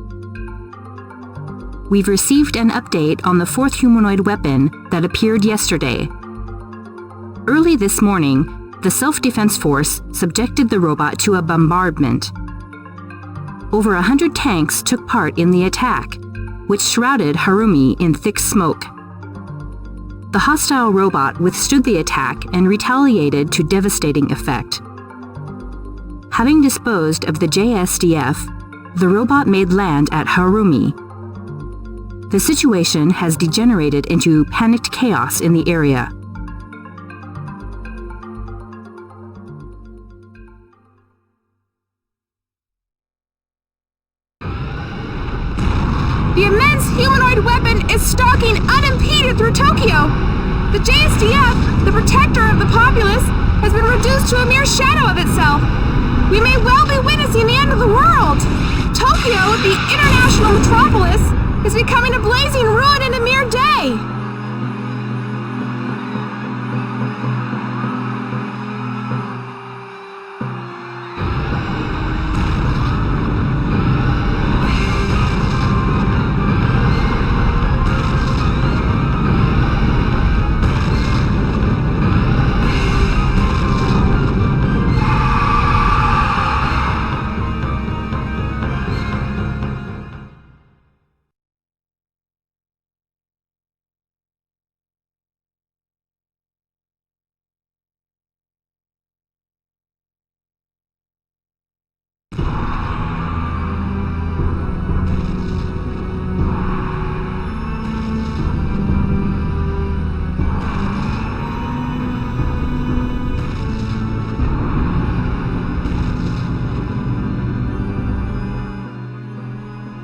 We've received an update on the fourth humanoid weapon that appeared yesterday. Early this morning, the Self-Defense Force subjected the robot to a bombardment. Over 100 tanks took part in the attack, which shrouded Harumi in thick smoke. The hostile robot withstood the attack and retaliated to devastating effect. Having disposed of the JSDF, the robot made land at Harumi. The situation has degenerated into panicked chaos in the area. The immense humanoid weapon is stalking unimpeded through Tokyo. The JSDF, the protector of the populace, has been reduced to a mere shadow of itself. We may well be witnessing the end of the world. Tokyo, the international metropolis, is becoming a blazing ruin in a mere day.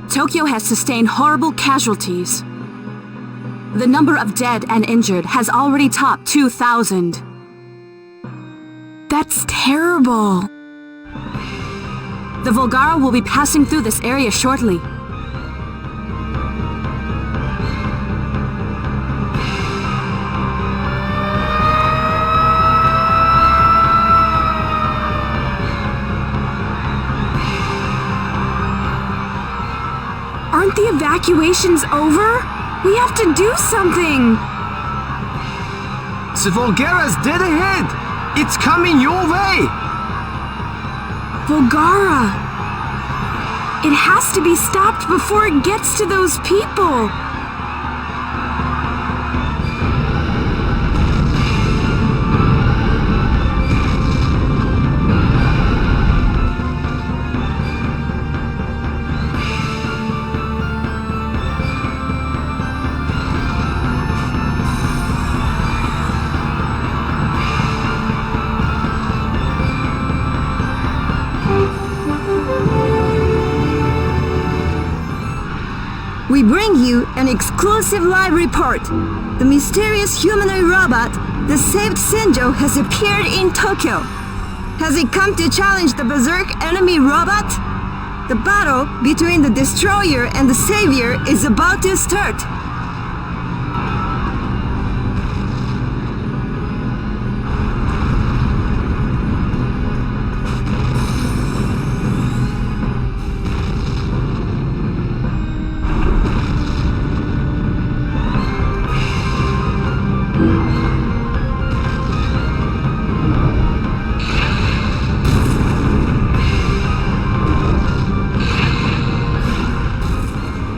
Tokyo has sustained horrible casualties. The number of dead and injured has already topped 2,000. That's terrible. The Volgara will be passing through this area shortly. Aren't the evacuations over? We have to do something! The Volgara's dead ahead! It's coming your way! Volgara! It has to be stopped before it gets to those people! We bring you an exclusive live report. The mysterious humanoid robot that saved Senjo has appeared in Tokyo. Has it come to challenge the berserk enemy robot? The battle between the destroyer and the savior is about to start.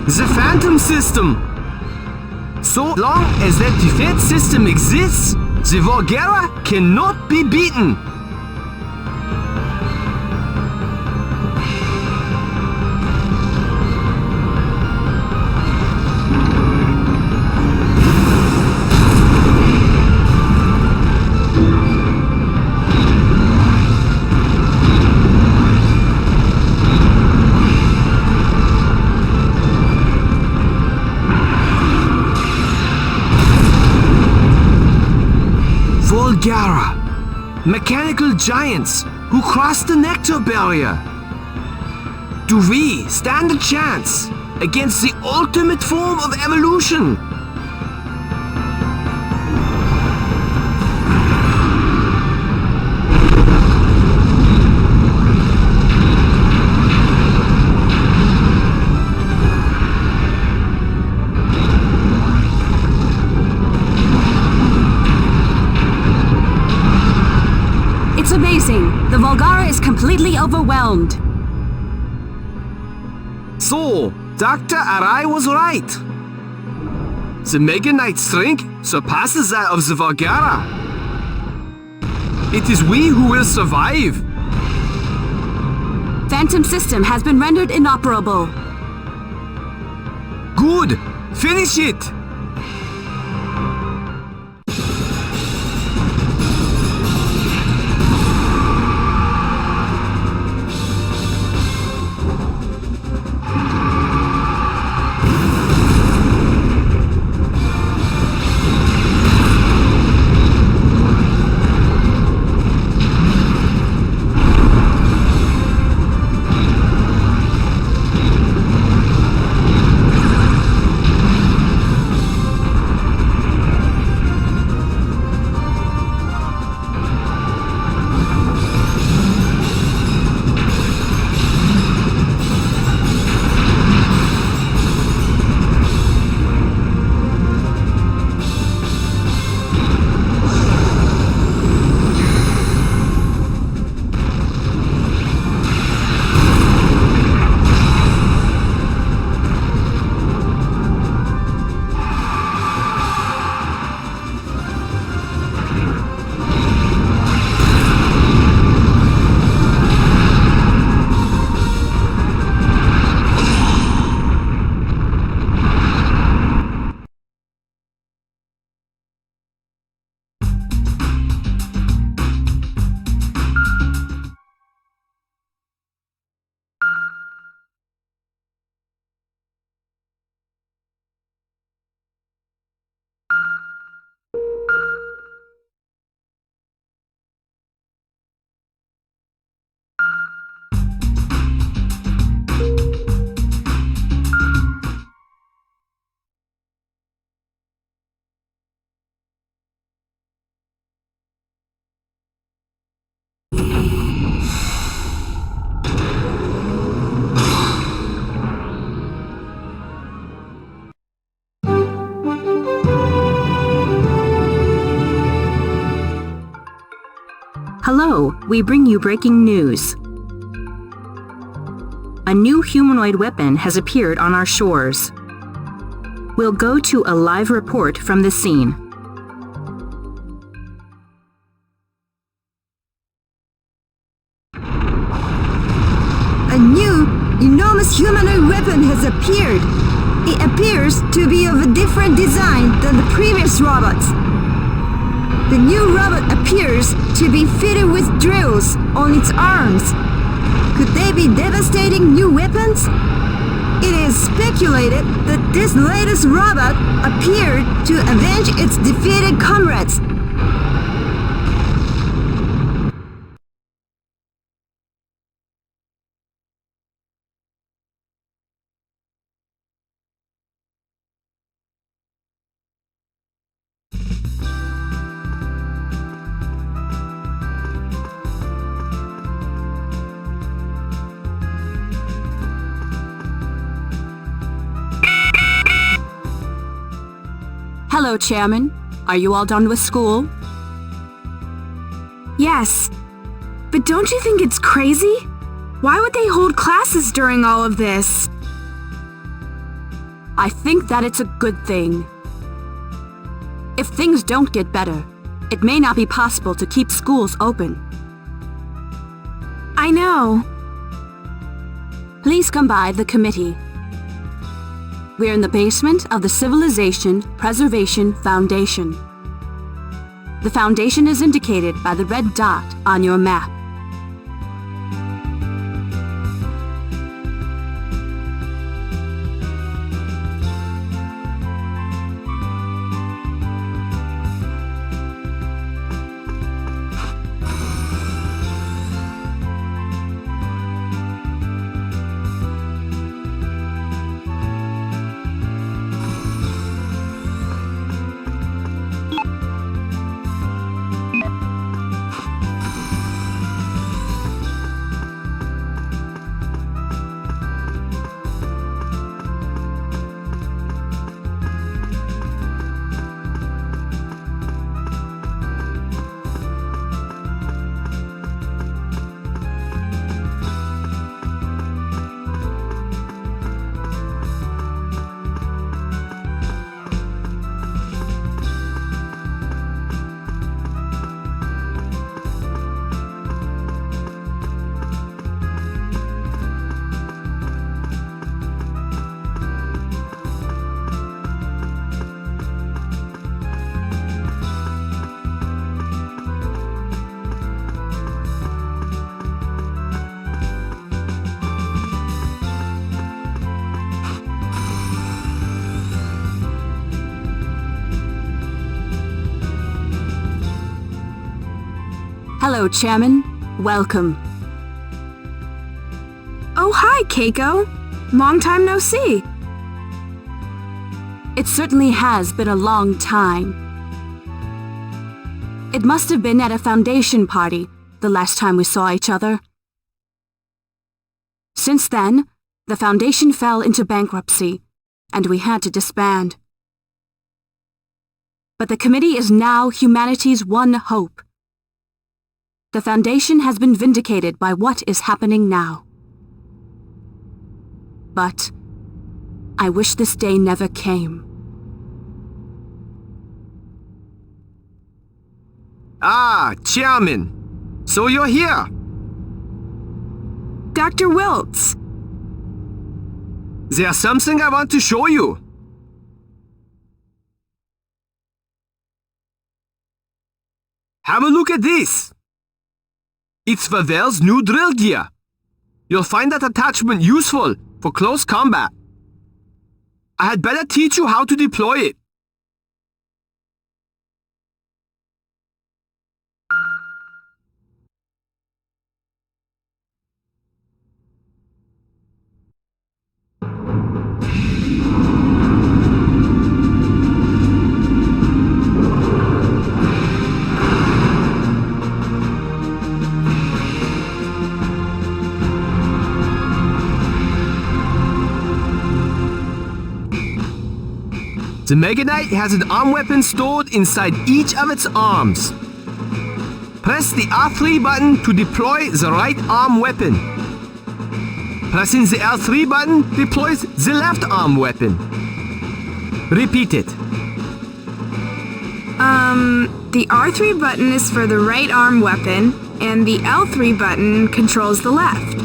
The Phantom System! So long as that defense system exists, the Volgara cannot be beaten! Volgara, mechanical giants who cross the nectar barrier. Do we stand a chance against the ultimate form of evolution? It's amazing. The Volgara is completely overwhelmed. So, Dr. Arai was right. The Mega Knight's strength surpasses that of the Volgara. It is we who will survive. Phantom system has been rendered inoperable. Good! Finish it! Hello, we bring you breaking news. A new humanoid weapon has appeared on our shores. We'll go to a live report from the scene. A new, enormous humanoid weapon has appeared. It appears to be of a different design than the previous robots. The new robot appears to be fitted with drills on its arms. Could they be devastating new weapons? It is speculated that this latest robot appeared to avenge its defeated comrades. Hello, Chairman. Are you all done with school? Yes. But don't you think it's crazy? Why would they hold classes during all of this? I think that it's a good thing. If things don't get better, it may not be possible to keep schools open. I know. Please come by the committee. We're in the basement of the Civilization Preservation Foundation. The foundation is indicated by the red dot on your map. Hello, Chairman. Welcome. Oh, hi, Keiko. Long time no see. It certainly has been a long time. It must have been at a foundation party the last time we saw each other. Since then, the foundation fell into bankruptcy, and we had to disband. But the committee is now humanity's one hope. The foundation has been vindicated by what is happening now. But I wish this day never came. Ah, Chairman. So you're here. Dr. Wiltz. There's something I want to show you. Have a look at this. It's Favel's new drill gear. You'll find that attachment useful for close combat. I had better teach you how to deploy it. The Mega Knight has an arm weapon stored inside each of its arms. Press the R3 button to deploy the right arm weapon. Pressing the L3 button deploys the left arm weapon. Repeat it. The R3 button is for the right arm weapon, and the L3 button controls the left.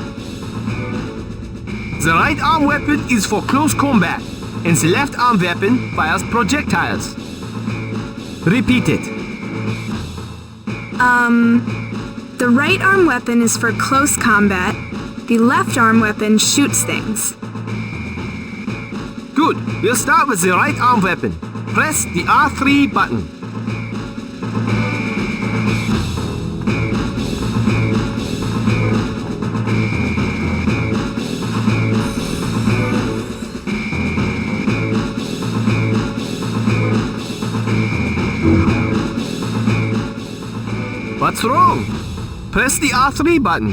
The right arm weapon is for close combat, and the left arm weapon fires projectiles. Repeat it. The right arm weapon is for close combat. The left arm weapon shoots things. Good. We'll start with the right arm weapon. Press the R3 button. What's wrong? Press the R3 button.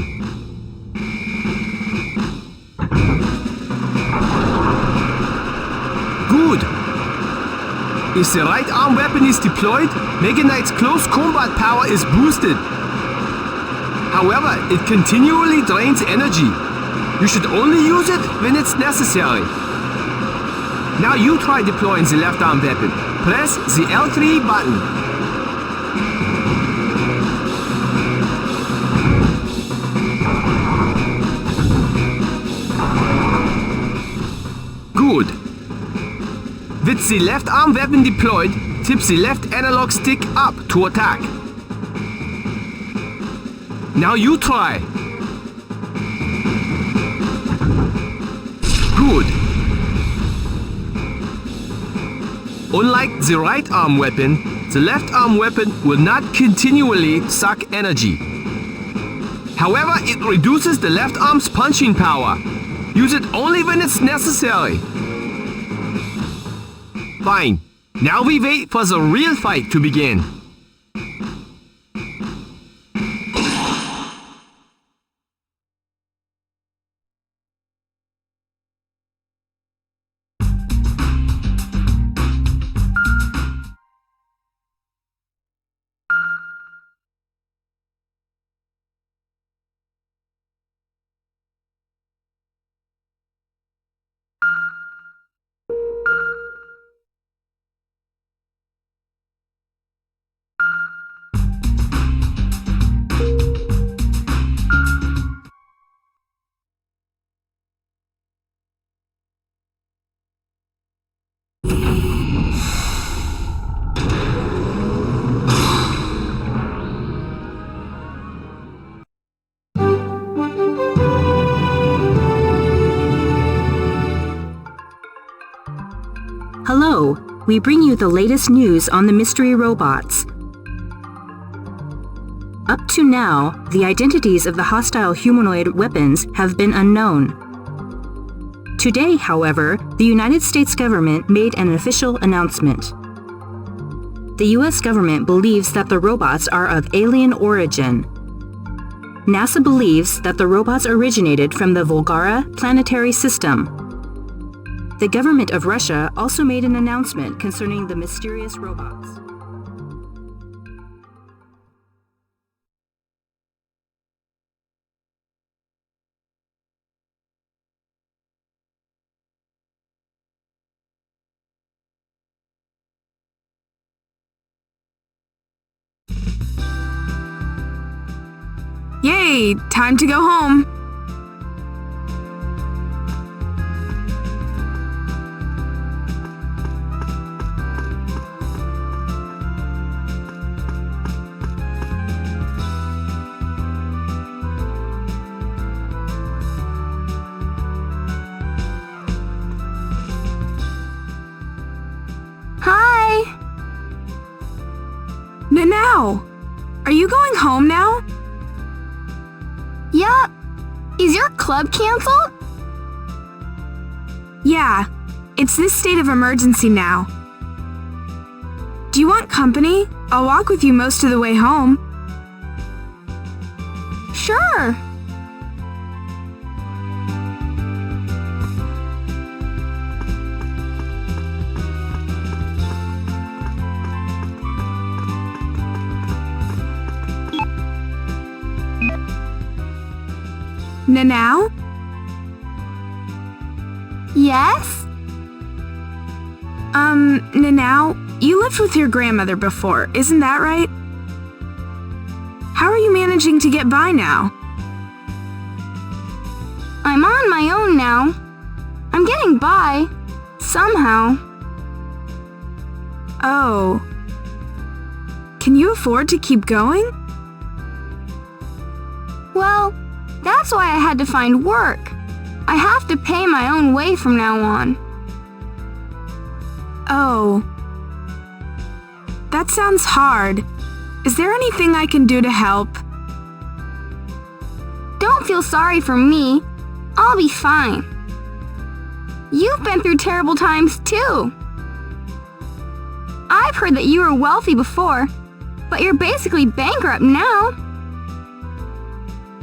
Good. If the right arm weapon is deployed, Mega Knight's close combat power is boosted. However, it continually drains energy. You should only use it when it's necessary. Now you try deploying the left arm weapon. Press the L3 button. Good. With the left arm weapon deployed, tip the left analog stick up to attack. Now you try. Good. Unlike the right arm weapon, the left arm weapon will not continually suck energy. However, it reduces the left arm's punching power. Use it only when it's necessary. Fine. Now we wait for the real fight to begin. Hello, we bring you the latest news on the mystery robots. Up to now, the identities of the hostile humanoid weapons have been unknown. Today, however, the United States government made an official announcement. The US government believes that the robots are of alien origin. NASA believes that the robots originated from the Volgara planetary system. The government of Russia also made an announcement concerning the mysterious robots. Yay! Time to go home. Hi! Now, are you going home now? Yup. Is your club canceled? Yeah, it's this state of emergency now. Do you want company? I'll walk with you most of the way home. Sure. Now? Yes? Now, you lived with your grandmother before, isn't that right? How are you managing to get by now? I'm on my own now. I'm getting by. Somehow. Oh. Can you afford to keep going? Well, that's why I had to find work. I have to pay my own way from now on. Oh. That sounds hard. Is there anything I can do to help? Don't feel sorry for me. I'll be fine. You've been through terrible times too. I've heard that you were wealthy before, but you're basically bankrupt now.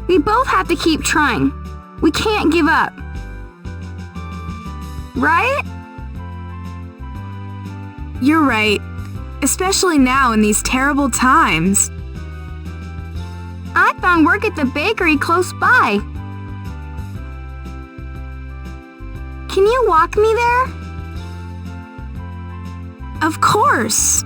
We both have to keep trying. We can't give up. Right? You're right. Especially now in these terrible times. I found work at the bakery close by. Can you walk me there? Of course.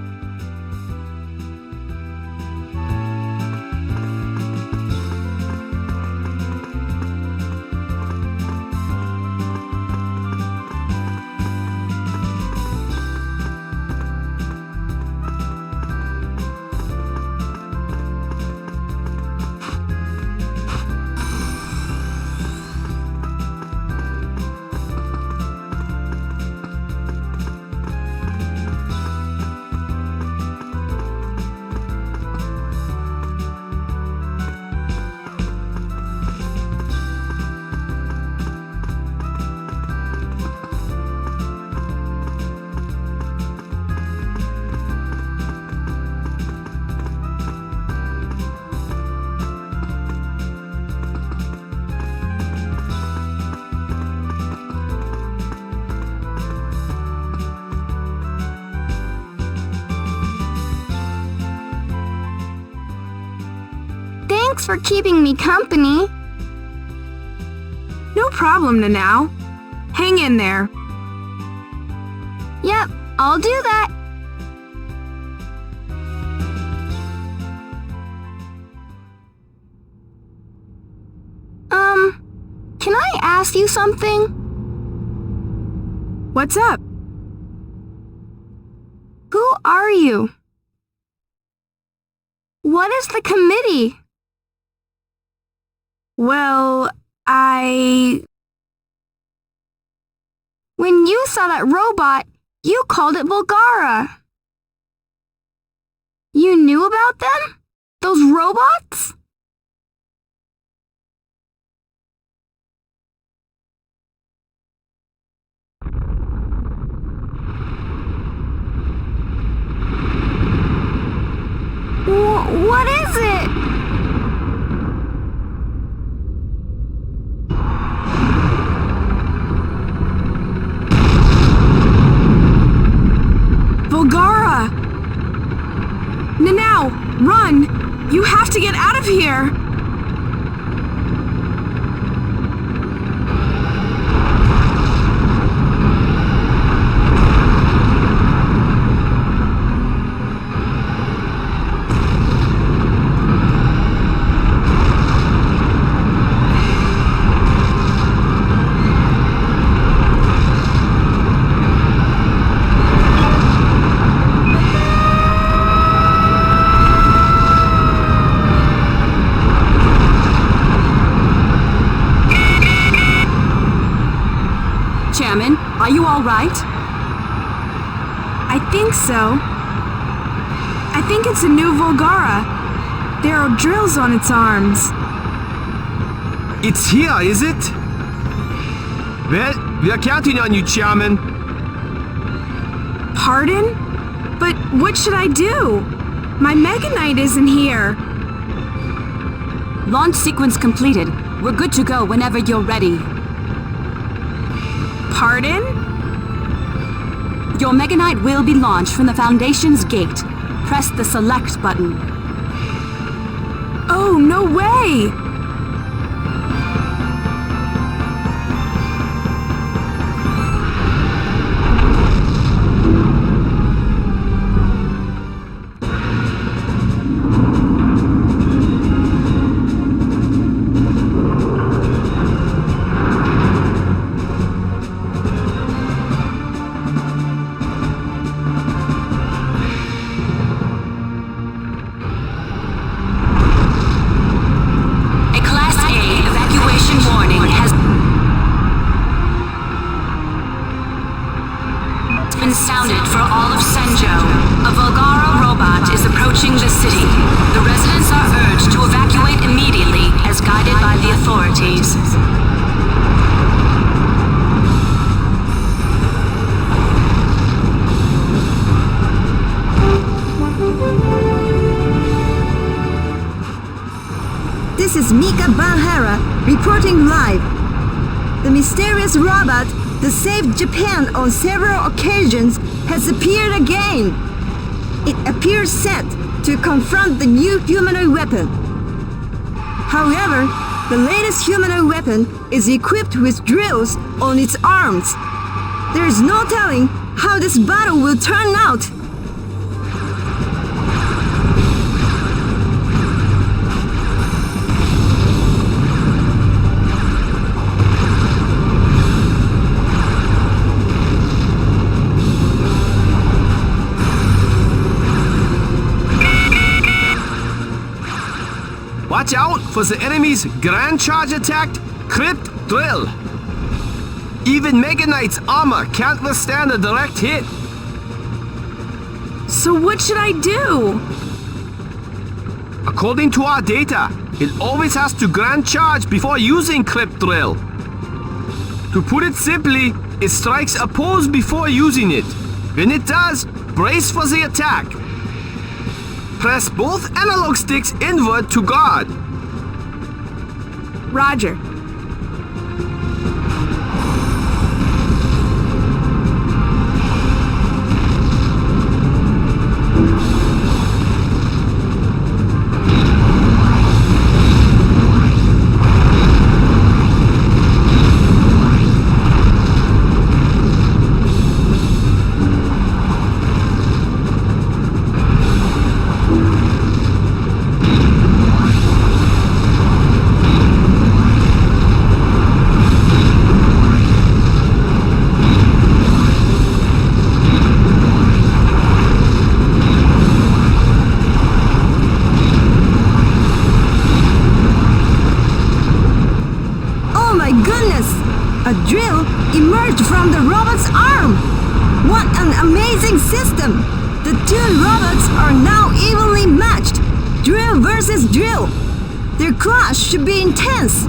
Thanks for keeping me company. No problem, Nanao. Hang in there. Yep, I'll do that. Can I ask you something? What's up? Who are you? What is the committee? Well, When you saw that robot, you called it Volgara. You knew about them? Those robots? What is it? Volgara! Now, run! You have to get out of here! Chairman, are you all right? I think so. I think it's a new Volgara. There are drills on its arms. It's here, is it? Well, we're counting on you, Chairman. Pardon? But what should I do? My Mega Knight isn't here. Launch sequence completed. We're good to go whenever you're ready. Pardon? Your Mega Knight will be launched from the Foundation's gate. Press the select button. Oh, no way! Sounded for all of Senjo. A Volgara robot is approaching the city. The residents are urged to evacuate immediately as guided by the authorities. This is Mika Banhara reporting live. The mysterious robot that saved Japan on several occasions has appeared again. It appears set to confront the new humanoid weapon. However, the latest humanoid weapon is equipped with drills on its arms. There is no telling how this battle will turn out. Watch out for the enemy's grand charge attack, Crypt Drill. Even Mega Knight's armor can't withstand a direct hit. So what should I do? According to our data, it always has to grand charge before using Crypt Drill. To put it simply, it strikes a pose before using it. When it does, brace for the attack. Press both analog sticks inward to guard. Roger. A drill emerged from the robot's arm! What an amazing system! The two robots are now evenly matched! Drill versus drill. Their clash should be intense.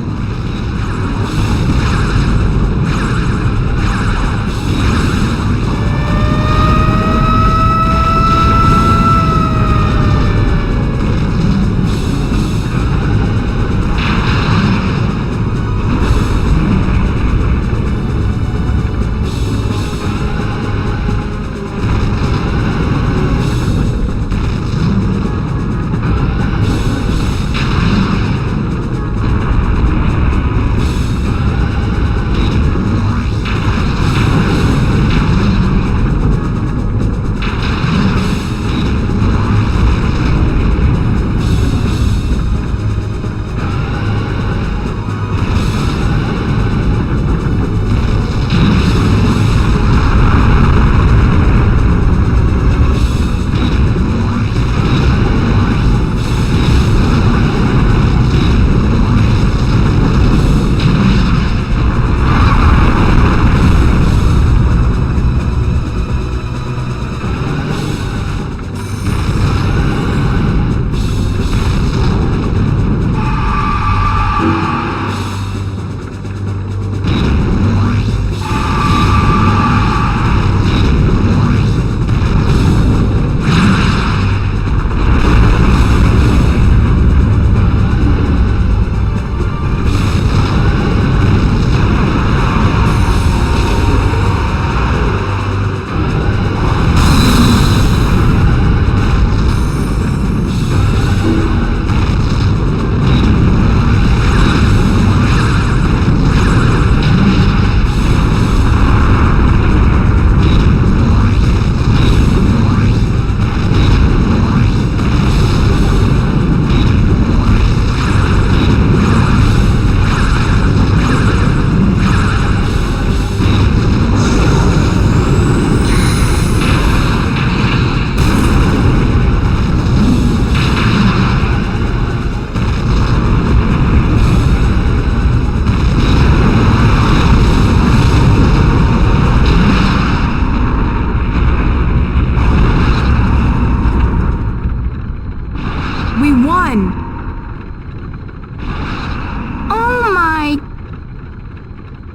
Oh my...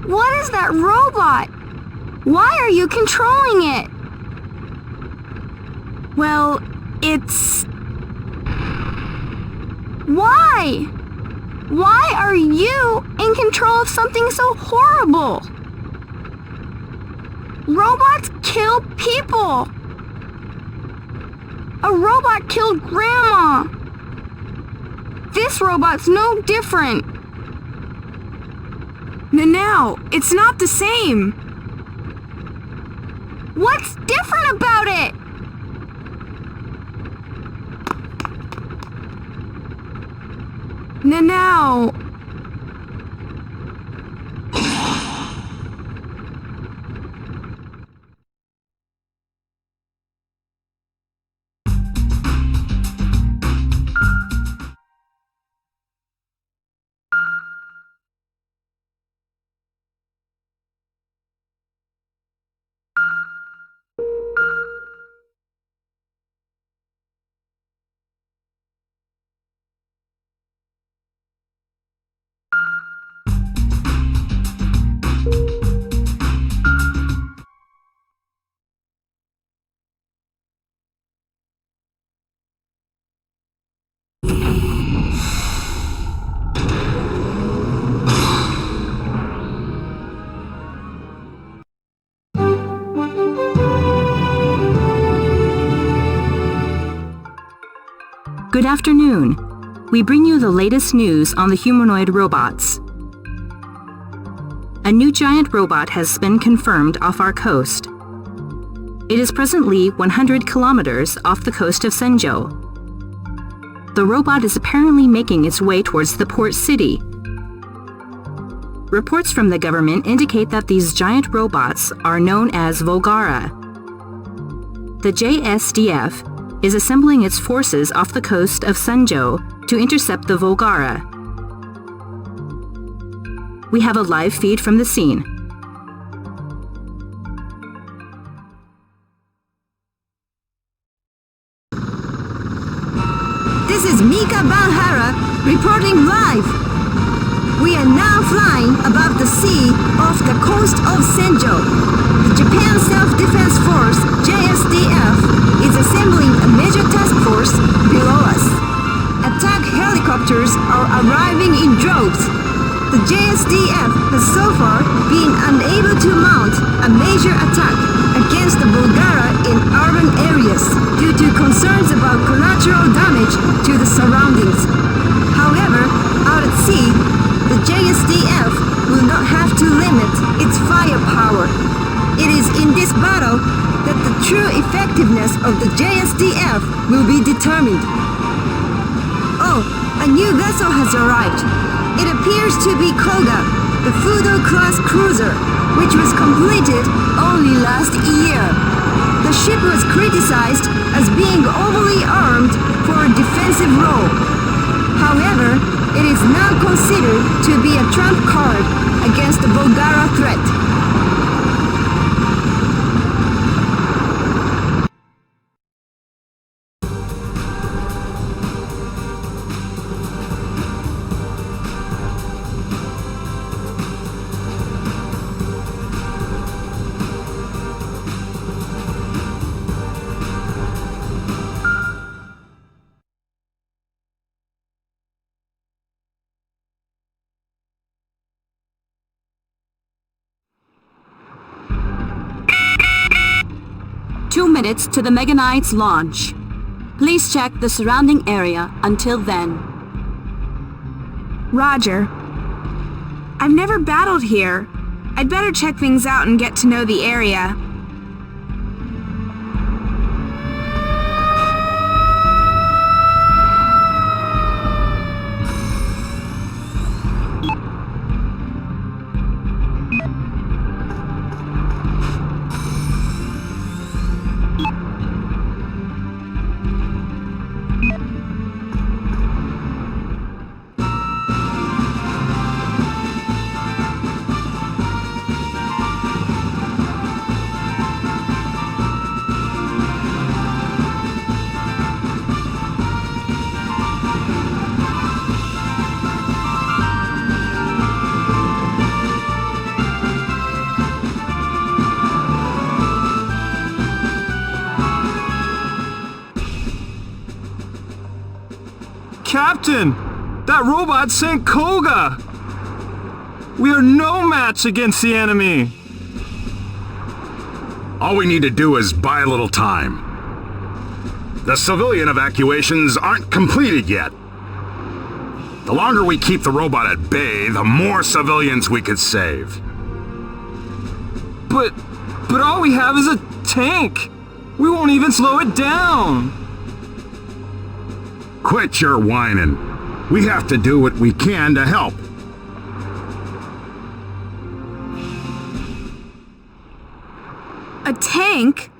What is that robot? Why are you controlling it? Well, it's... Why? Why are you in control of something so horrible? Robots kill people. A robot killed Grandma. This robot's no different. Now, it's not the same. What's different about it? Now. Good afternoon. We bring you the latest news on the humanoid robots. A new giant robot has been confirmed off our coast. It is presently 100 kilometers off the coast of Senjo. The robot is apparently making its way towards the port city. Reports from the government indicate that these giant robots are known as Volgara. The JSDF is assembling its forces off the coast of Senjo to intercept the Volgara. We have a live feed from the scene. This is me, Banhara, reporting live. We are now flying above the sea off the coast of Senjo. The Japan Self-Defense Force, JSDF, is assembling a major task force below us. Attack helicopters are arriving in droves. The JSDF has so far been unable to mount a major attack against the Bulgara in urban areas due to concerns about collateral damage to the surroundings. However, out at sea, the JSDF will not have to limit its firepower. It is in this battle that the true effectiveness of the JSDF will be determined. Oh, a new vessel has arrived. It appears to be Koga, the Fudo-class cruiser, which was completed only last year. The ship was criticized as being overly armed for a defensive role. However, it is now considered to be a trump card against the Bulgara threat. Minutes to the Mega Knight's launch. Please check the surrounding area until then. Roger. I've never battled here. I'd better check things out and get to know the area. Captain! That robot sank Koga! We are no match against the enemy! All we need to do is buy a little time. The civilian evacuations aren't completed yet. The longer we keep the robot at bay, the more civilians we could save. But all we have is a tank! We won't even slow it down! Quit your whining. We have to do what we can to help. A tank?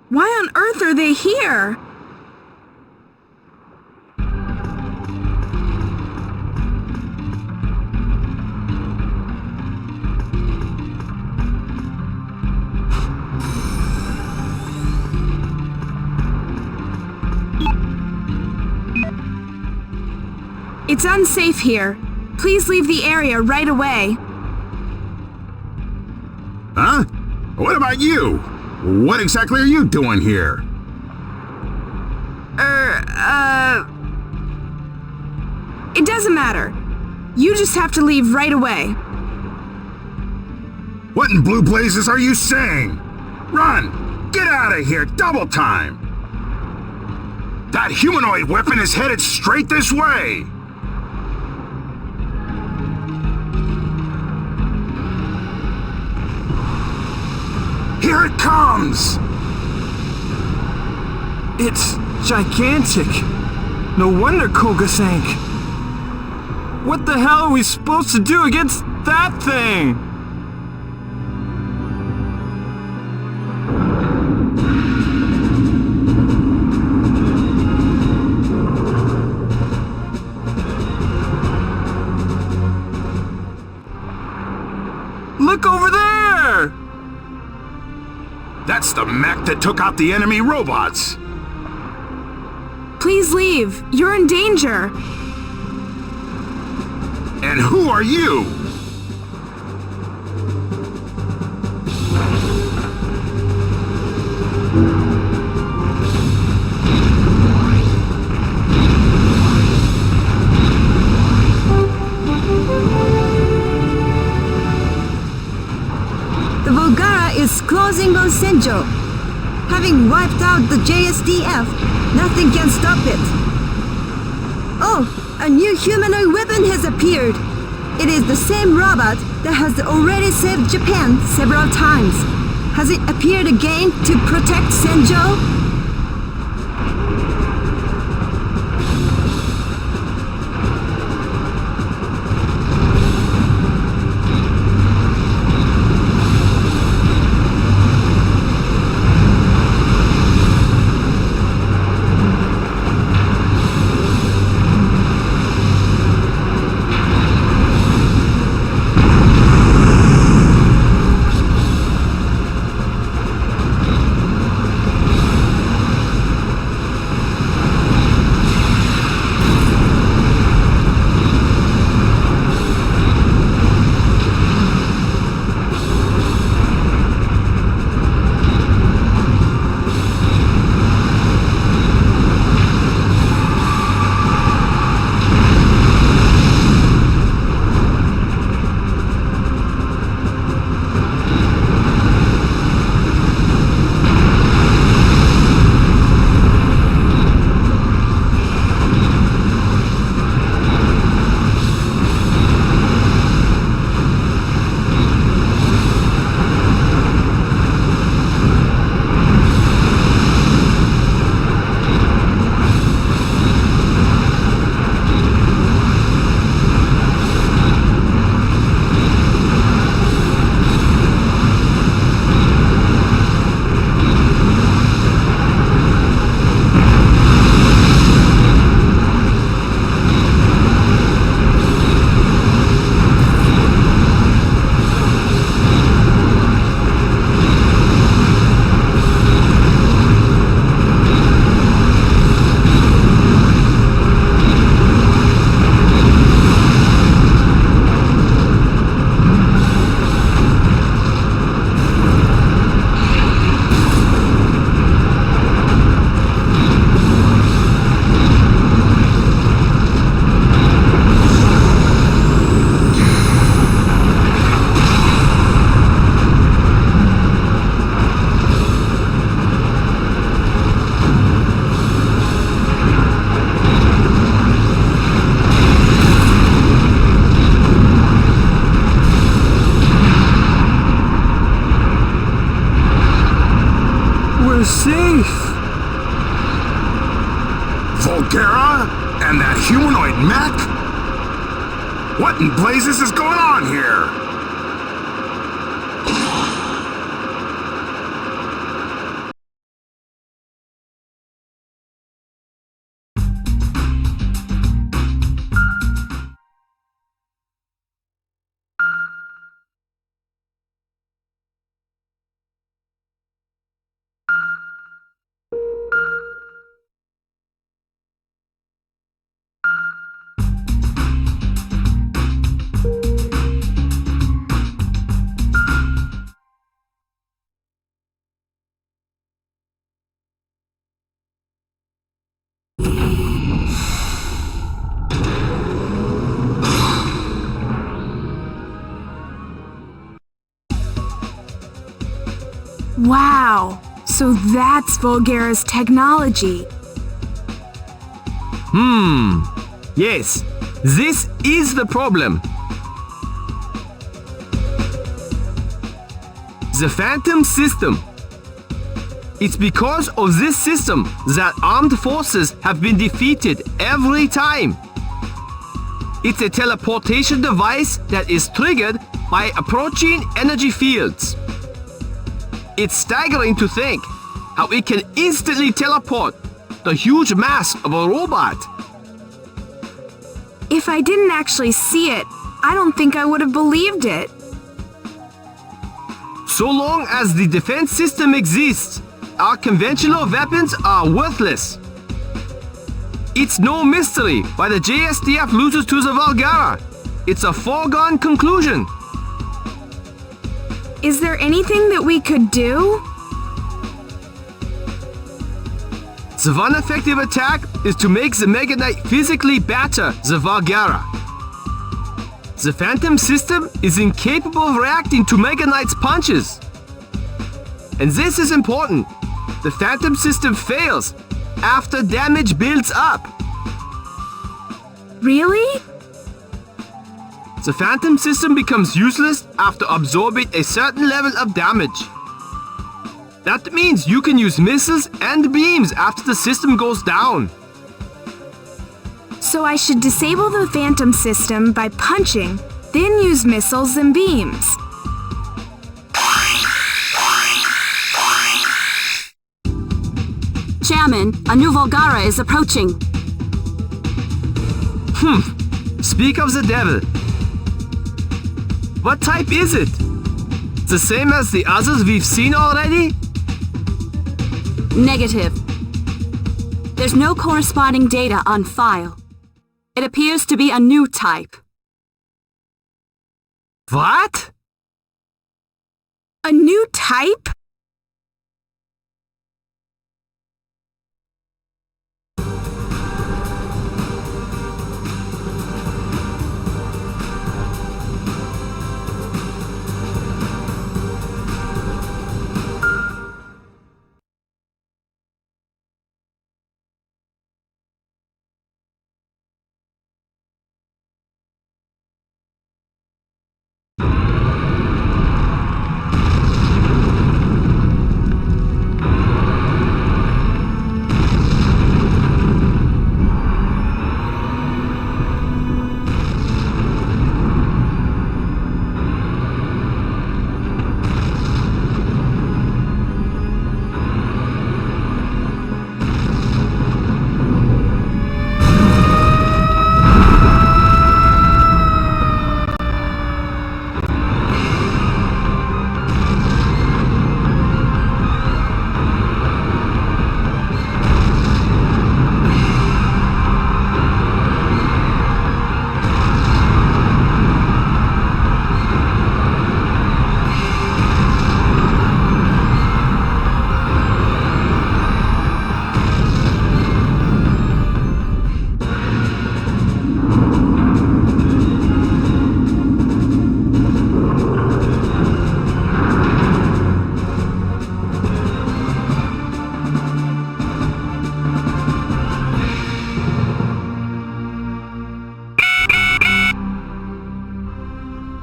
Why on earth are they here? It's unsafe here. Please leave the area right away. Huh? What about you? What exactly are you doing here? It doesn't matter. You just have to leave right away. What in blue blazes are you saying? Run! Get out of here! Double time! That humanoid weapon is headed straight this way! Here it comes! It's gigantic. No wonder Koga sank. What the hell are we supposed to do against that thing? Look over there! That's the mech that took out the enemy robots. Please leave. You're in danger. And who are you? The Volgara is closing on Senjo. Having wiped out the JSDF, nothing can stop it. Oh, a new humanoid weapon has appeared. It is the same robot that has already saved Japan several times. Has it appeared again to protect Senjo? Safe! Volgara? And that humanoid mech? What in blazes is going on here? Wow, so that's Volgara's technology. Yes, this is the problem. The Phantom System. It's because of this system that armed forces have been defeated every time. It's a teleportation device that is triggered by approaching energy fields. It's staggering to think how it can instantly teleport the huge mass of a robot. If I didn't actually see it, I don't think I would have believed it. So long as the defense system exists, our conventional weapons are worthless. It's no mystery why the JSDF loses to the Valgara. It's a foregone conclusion. Is there anything that we could do? The one effective attack is to make the Mega Knight physically batter the Valgara. The Phantom system is incapable of reacting to Mega Knight's punches. And this is important. The Phantom system fails after damage builds up. Really? The Phantom system becomes useless after absorbing a certain level of damage. That means you can use missiles and beams after the system goes down. So I should disable the Phantom system by punching, then use missiles and beams. Chairman, a new Volgara is approaching. Speak of the devil. What type is it? The same as the others we've seen already? Negative. There's no corresponding data on file. It appears to be a new type. What? A new type?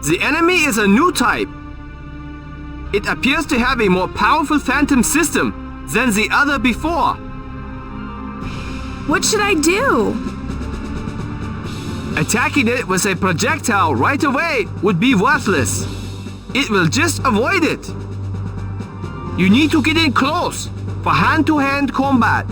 The enemy is a new type. It appears to have a more powerful Phantom system than the other before. What should I do? Attacking it with a projectile right away would be worthless. It will just avoid it. You need to get in close for hand-to-hand combat.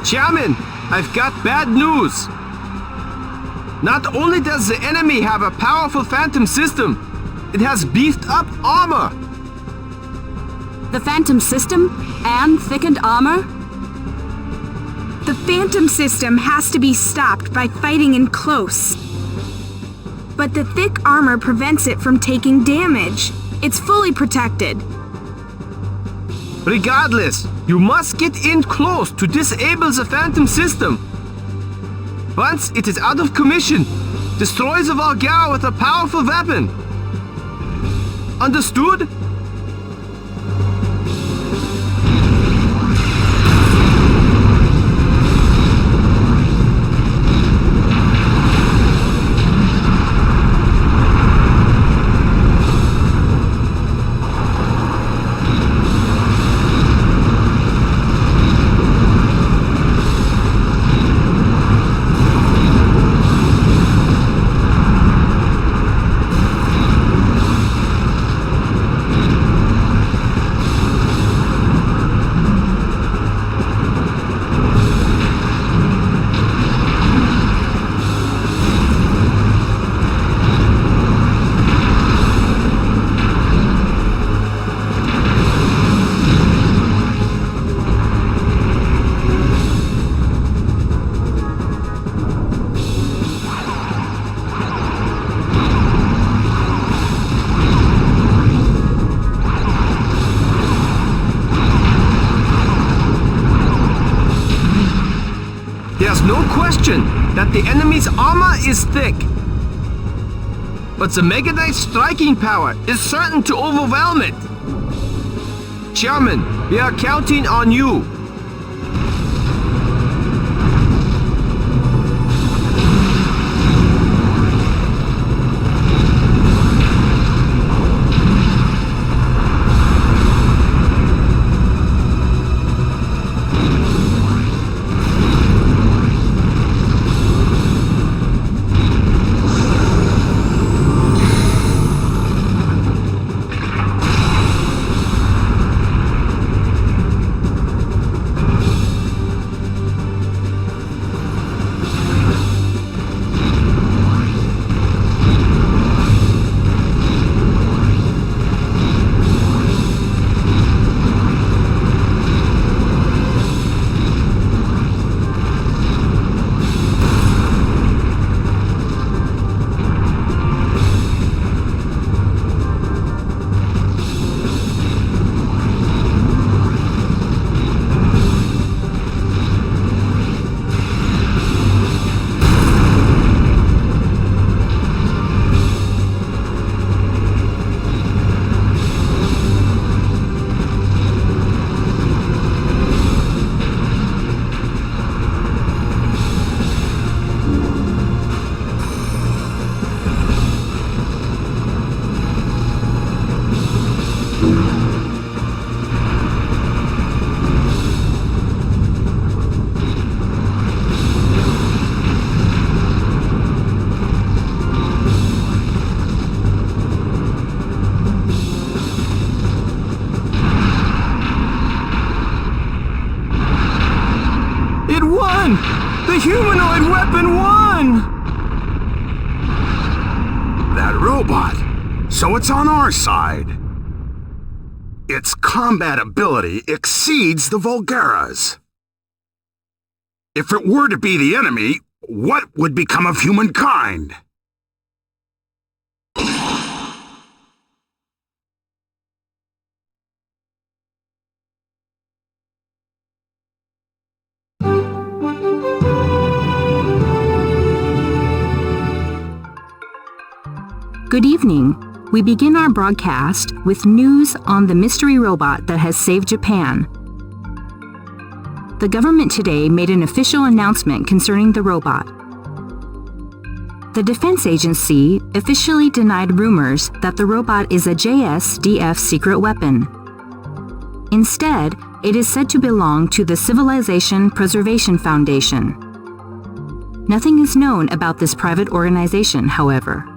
Chairman, I've got bad news. Not only does the enemy have a powerful Phantom system, it has beefed up armor. The Phantom system and thickened armor? The Phantom system has to be stopped by fighting in close. But the thick armor prevents it from taking damage. It's fully protected. Regardless, you must get in close to disable the Phantom system. Once it is out of commission, destroy the Volgara with a powerful weapon. Understood? There's no question that the enemy's armor is thick. But the Mega Knight's striking power is certain to overwhelm it. Chairman, we are counting on you. The humanoid weapon won! That robot. So it's on our side. Its combat ability exceeds the Volgara's. If it were to be the enemy, what would become of humankind? Good evening. We begin our broadcast with news on the mystery robot that has saved Japan. The government today made an official announcement concerning the robot. The Defense Agency officially denied rumors that the robot is a JSDF secret weapon. Instead, it is said to belong to the Civilization Preservation Foundation. Nothing is known about this private organization, however.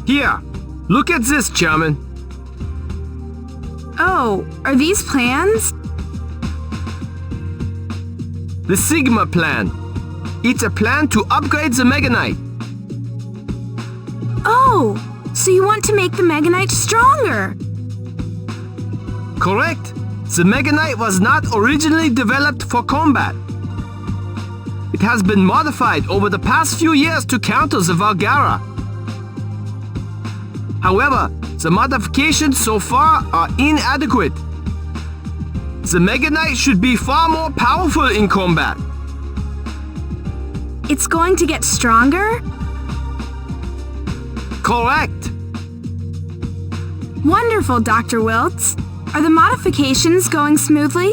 Here, look at this, Chairman. Oh, are these plans? The Sigma plan. It's a plan to upgrade the Meganite. Oh, so you want to make the Meganite stronger? Correct. The Meganite was not originally developed for combat. It has been modified over the past few years to counter the Valgara. However, the modifications so far are inadequate. The Meganite should be far more powerful in combat. It's going to get stronger? Correct. Wonderful, Dr. Wiltz. Are the modifications going smoothly?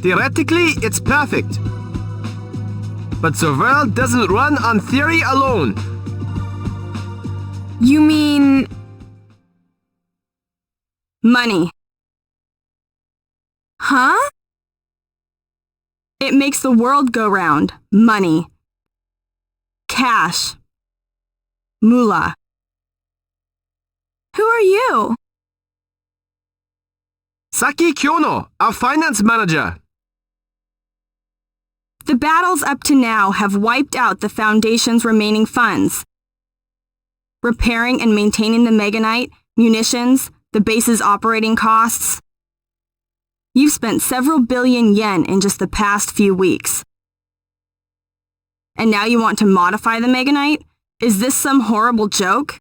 Theoretically, it's perfect. But the world doesn't run on theory alone. You mean... Money. Huh? It makes the world go round. Money. Cash. Moolah. Who are you? Saki Kyono, our finance manager. The battles up to now have wiped out the Foundation's remaining funds. Repairing and maintaining the Meganite, munitions, the base's operating costs. You've spent several billion yen in just the past few weeks. And now you want to modify the Meganite? Is this some horrible joke?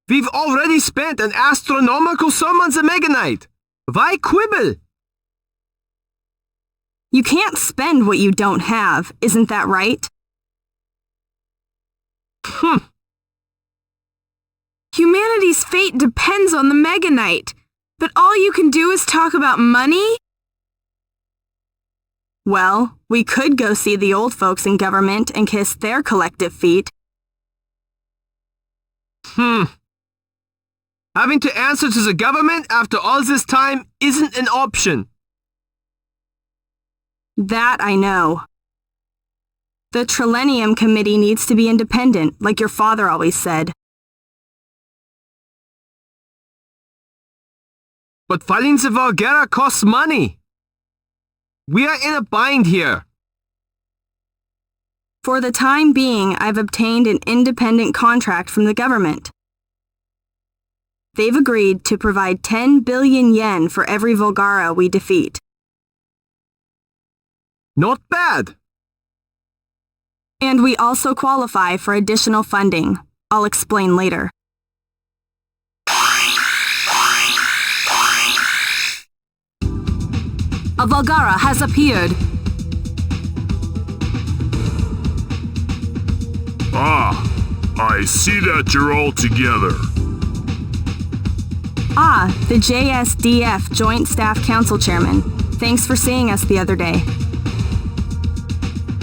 We've already spent an astronomical sum on the Meganite. Why quibble? You can't spend what you don't have, isn't that right? Humanity's fate depends on the Meganite, but all you can do is talk about money? Well, we could go see the old folks in government and kiss their collective feet. Having to answer to the government after all this time isn't an option. That I know. The Trillennium Committee needs to be independent, like your father always said. But fighting the Valgara costs money. We are in a bind here. For the time being, I've obtained an independent contract from the government. They've agreed to provide 10 billion yen for every Volgara we defeat. Not bad. And we also qualify for additional funding. I'll explain later. A Valgara has appeared. Ah, I see that you're all together. Ah, the JSDF Joint Staff Council Chairman. Thanks for seeing us the other day.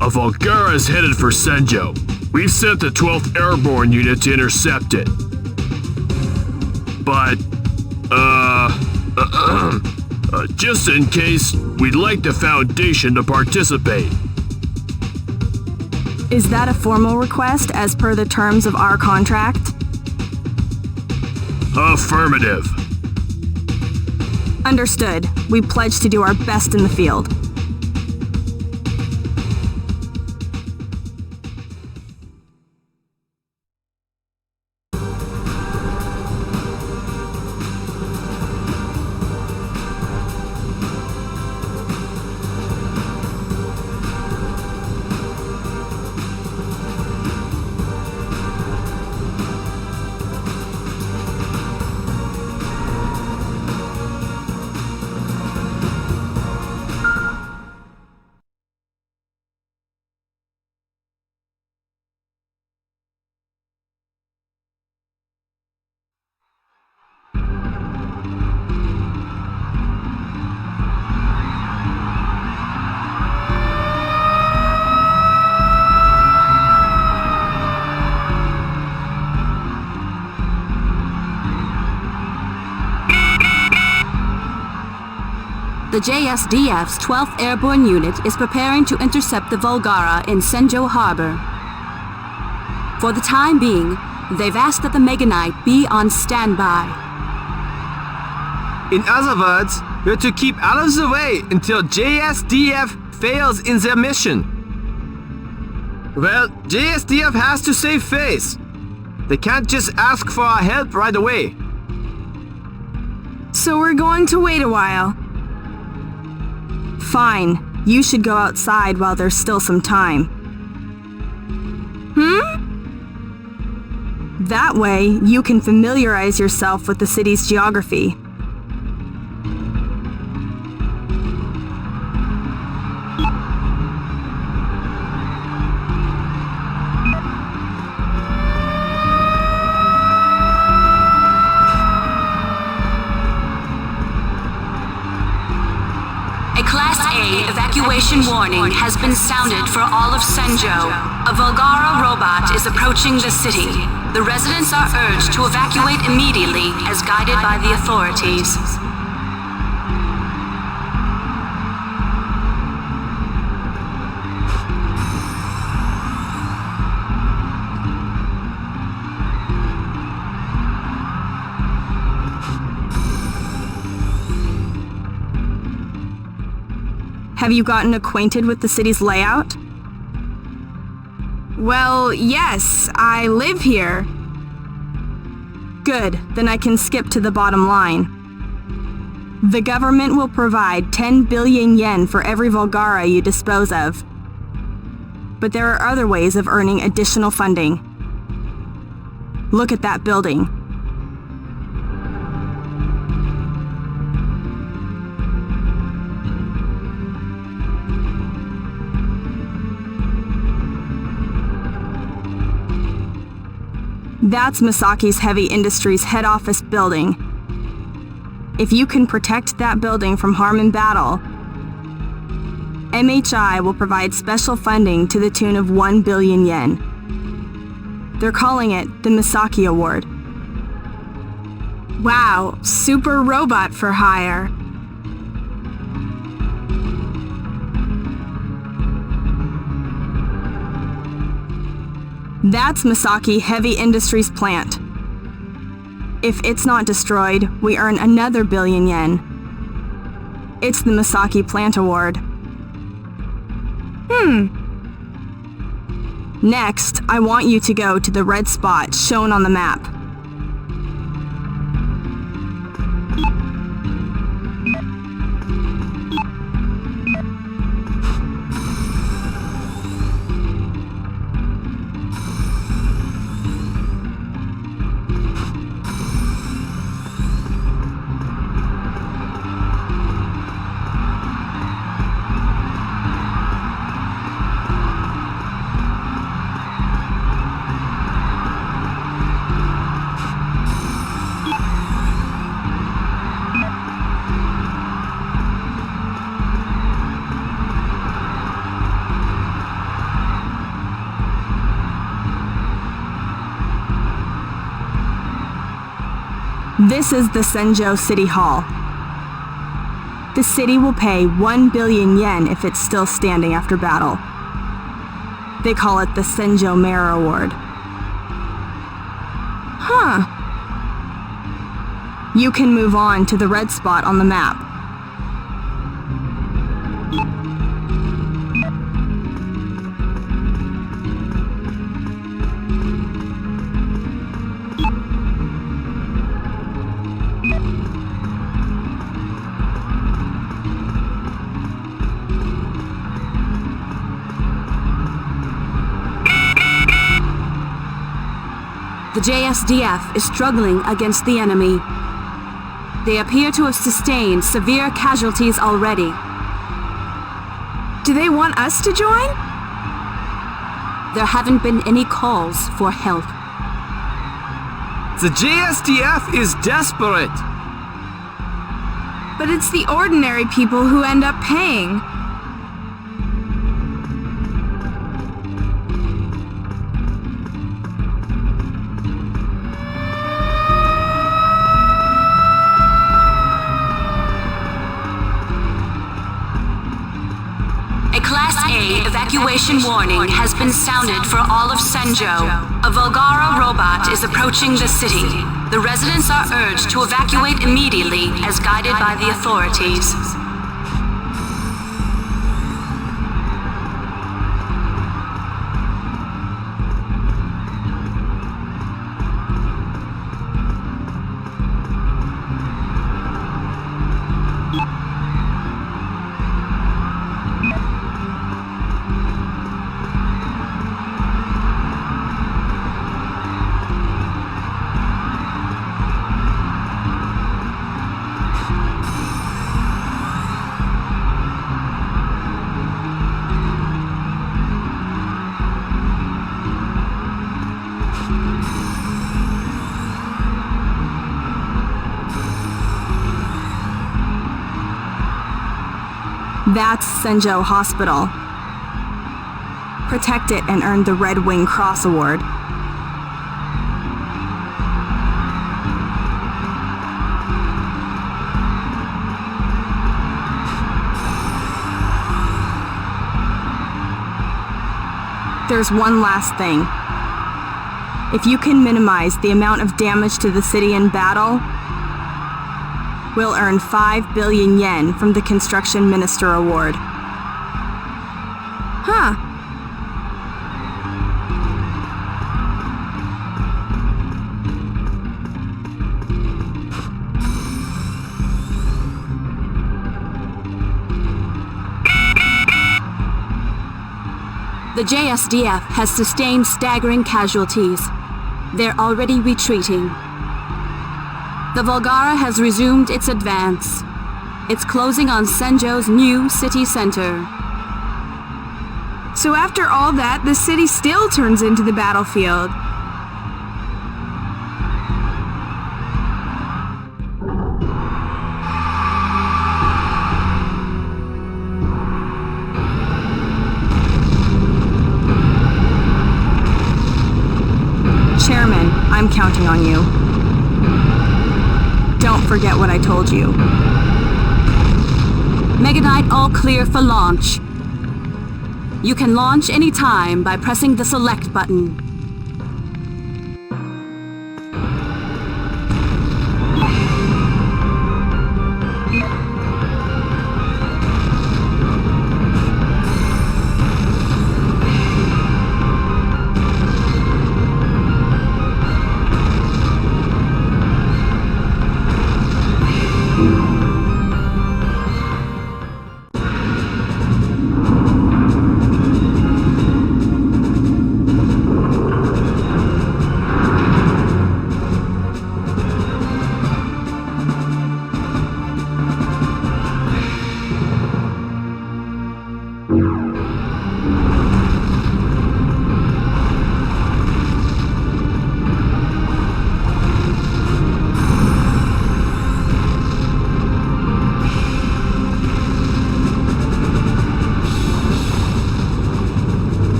A Valgara is headed for Senjo. We've sent the 12th Airborne Unit to intercept it. But, just in case, we'd like the Foundation to participate. Is that a formal request as per the terms of our contract? Affirmative. Understood. We pledge to do our best in the field. The JSDF's 12th Airborne Unit is preparing to intercept the Volgara in Senjo Harbor. For the time being, they've asked that the Meganite be on standby. In other words, we're to keep out of the way until JSDF fails in their mission. Well, JSDF has to save face. They can't just ask for our help right away. So we're going to wait a while. Fine, you should go outside while there's still some time. That way, you can familiarize yourself with the city's geography. Class A evacuation warning has been sounded for all of Senjo. A Volgara robot is approaching the city. The residents are urged to evacuate immediately as guided by the authorities. Have you gotten acquainted with the city's layout? Well, yes, I live here. Good, then I can skip to the bottom line. The government will provide 10 billion yen for every Volgara you dispose of. But there are other ways of earning additional funding. Look at that building. That's Masaki's Heavy Industries head office building. If you can protect that building from harm in battle, MHI will provide special funding to the tune of 1 billion yen. They're calling it the Masaki Award. Wow, super robot for hire. That's Masaki Heavy Industries plant. If it's not destroyed, we earn another billion yen. It's the Masaki Plant Award. Next, I want you to go to the red spot shown on the map. This is the Senjo City Hall. The city will pay 1 billion yen if it's still standing after battle. They call it the Senjo Mayor Award. You can move on to the red spot on the map. The JSDF is struggling against the enemy. They appear to have sustained severe casualties already. Do they want us to join? There haven't been any calls for help. The JSDF is desperate. But it's the ordinary people who end up paying. Class A evacuation warning has been sounded for all of Senjo. A Volgara robot is approaching the city. The residents are urged to evacuate immediately as guided by the authorities. That's Senjo Hospital. Protect it and earn the Red Wing Cross Award. There's one last thing. If you can minimize the amount of damage to the city in battle, we'll earn 5 billion yen from the Construction Minister Award. Huh. The JSDF has sustained staggering casualties. They're already retreating. The Volgara has resumed its advance. It's closing on Senjo's new city center. So after all that, the city still turns into the battlefield. Chairman, I'm counting on you. Don't forget what I told you. Mega Knight all clear for launch. You can launch anytime by pressing the select button.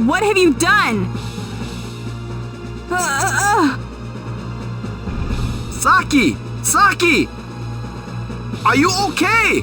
What have you done? Saki! Saki! Are you okay?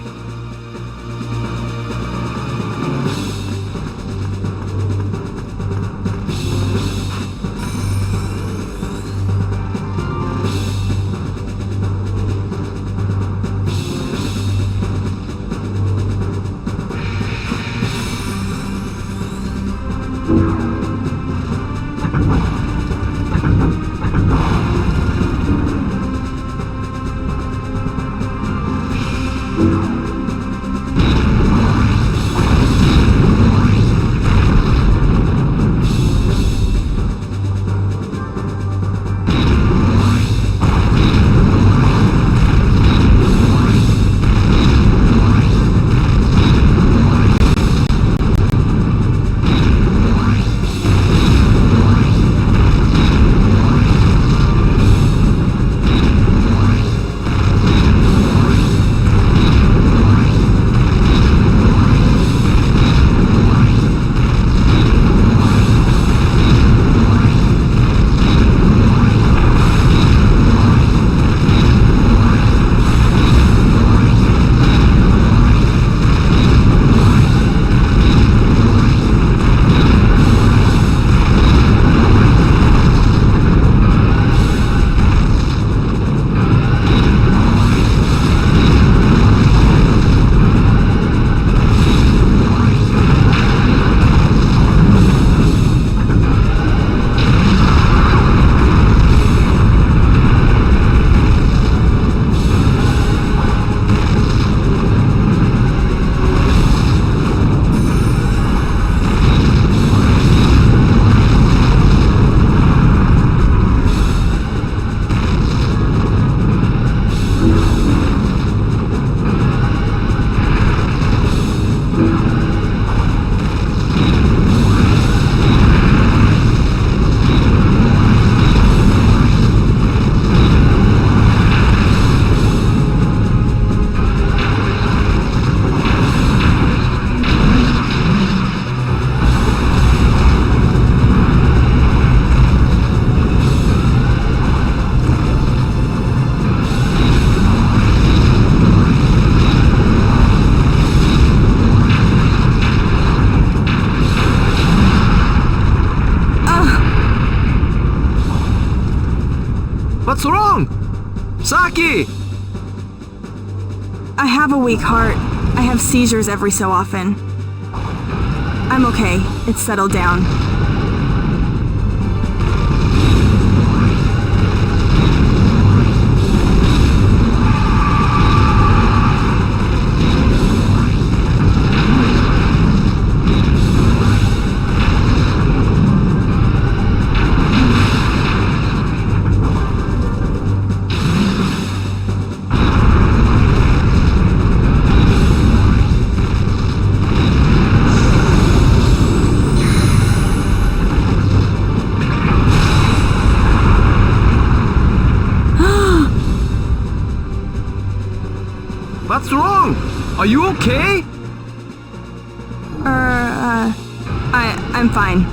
What's wrong? Saki! I have a weak heart. I have seizures every so often. I'm okay. It's settled down. What's wrong? Are you okay? I'm fine.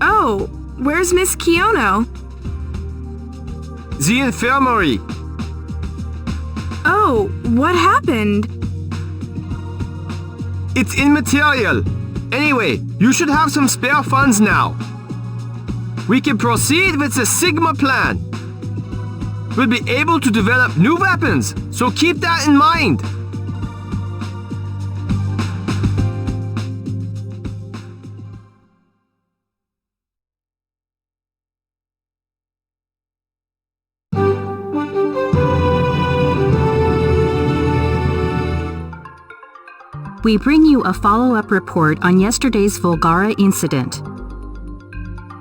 Oh, where's Miss Kiono? The infirmary. Oh, what happened? It's immaterial. Anyway, you should have some spare funds now. We can proceed with the Sigma plan. We'll be able to develop new weapons, so keep that in mind. We bring you a follow-up report on yesterday's Volgara incident.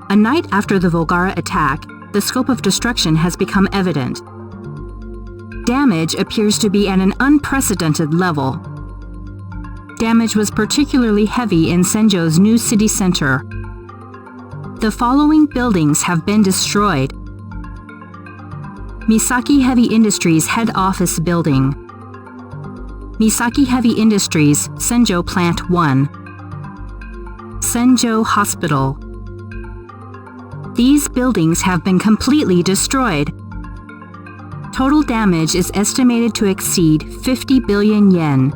A night after the Volgara attack, the scope of destruction has become evident. Damage appears to be at an unprecedented level. Damage was particularly heavy in Senjo's new city center. The following buildings have been destroyed: Misaki Heavy Industries Head Office Building, Misaki Heavy Industries Senjo Plant 1, Senjo Hospital. These buildings have been completely destroyed. Total damage is estimated to exceed 50 billion yen.